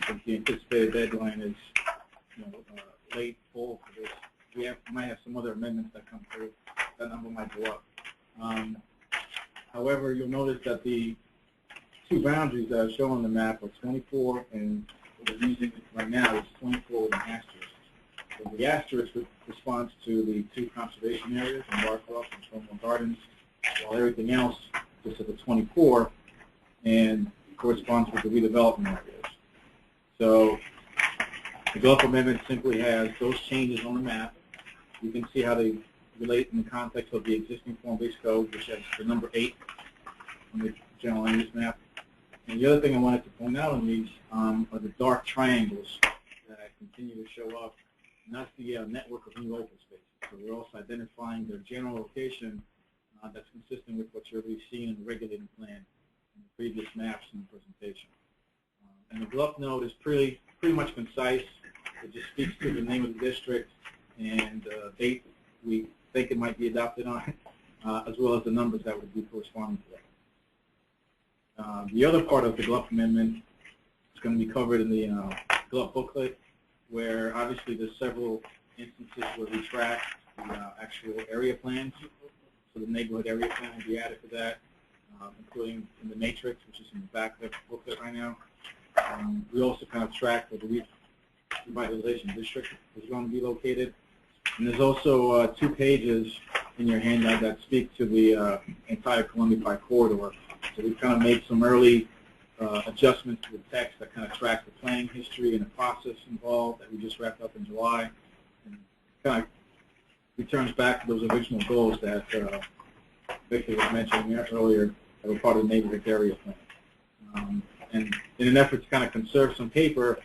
since the anticipated deadline is late fall for this, we might have some other amendments that come through. That number might go up. However, you'll notice that the two boundaries that are shown on the map are 24, and what we're using right now is 24 with an asterisk. So the asterisk responds to the two conservation areas in Barcroft and Stonewall Gardens, while everything else just at the 24 and corresponds with the redevelopment areas. So the GLUP amendment simply has those changes on the map. You can see how they relate in the context of the existing form-based code, which has the number 8 on the general land use map. And the other thing I wanted to point out on these are the dark triangles that continue to show up, and that's the network of new open spaces. So we're also identifying their general location that's consistent with what you're already seeing in the regulating plan in the previous maps in the presentation. And the GLUP note is pretty much concise. It just speaks to the name of the district and date we think it might be adopted on, as well as the numbers that would be corresponding to that. The other part of the GLUP amendment is going to be covered in the GLUP booklet, where obviously there's several instances where we track the actual area plans. So the neighborhood area plan will be added to that, including in the matrix, which is in the back of the booklet right now. We also kind of track where the revitalization district is going to be located. And there's also 2 pages in your handout that speak to the entire Columbia Pike corridor. So we've kind of made some early adjustments to the text that kind of track the planning history and the process involved that we just wrapped up in July. And kind of returns back to those original goals that Victor was mentioning earlier that were part of the neighborhood area plan. And in an effort to kind of conserve some paper,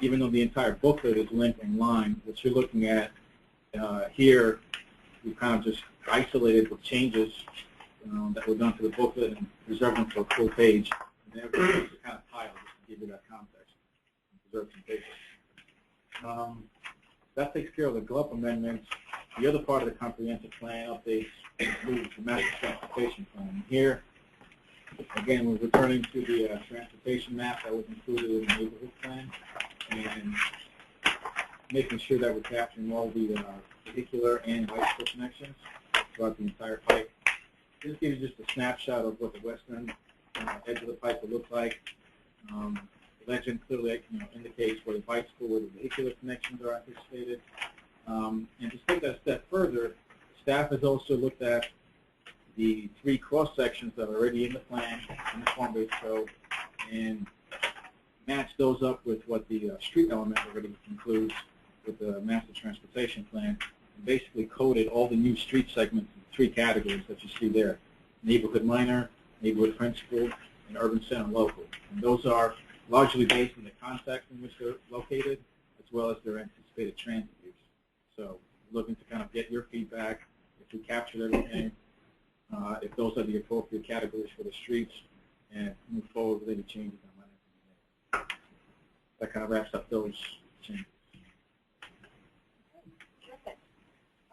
even though the entire booklet is linked in line, what you're looking at here, we've kind of just isolated the changes that were done to the booklet and preserved them for a full page. And everything is kind of piled just to give you that context and preserve some paper. That takes care of the GLUP amendments. The other part of the comprehensive plan updates includes the master transportation plan. Here, again, we're returning to the transportation map that was included in the neighborhood plan and making sure that we're capturing all the vehicular and bicycle connections throughout the entire Pike. This gives you just a snapshot of what the western edge of the Pike will look like. The legend clearly indicates where the bicycle, where the vehicular connections are anticipated. And to take that a step further, staff has also looked at the 3 cross sections that are already in the plan in the form-based code and match those up with what the street element already includes with the master transportation plan, and basically coded all the new street segments in 3 categories that you see there: neighborhood minor, neighborhood principal, and urban center local. And those are largely based on the context in which they're located, as well as their anticipated transit use. So looking to kind of get your feedback if we captured everything, if those are the appropriate categories for the streets, and move forward with any changes that might have to be made. That kind of wraps up those changes. Terrific.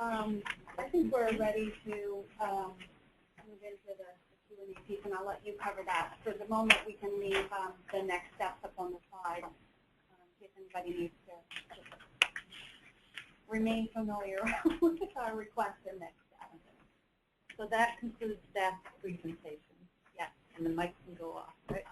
I think we're ready to move into the Q&A piece, and I'll let you cover that. For the moment, we can leave the next steps up on the slide, in case anybody needs to just remain familiar with our request and next steps. So that concludes staff presentation. Yes, and the mic can go off, right?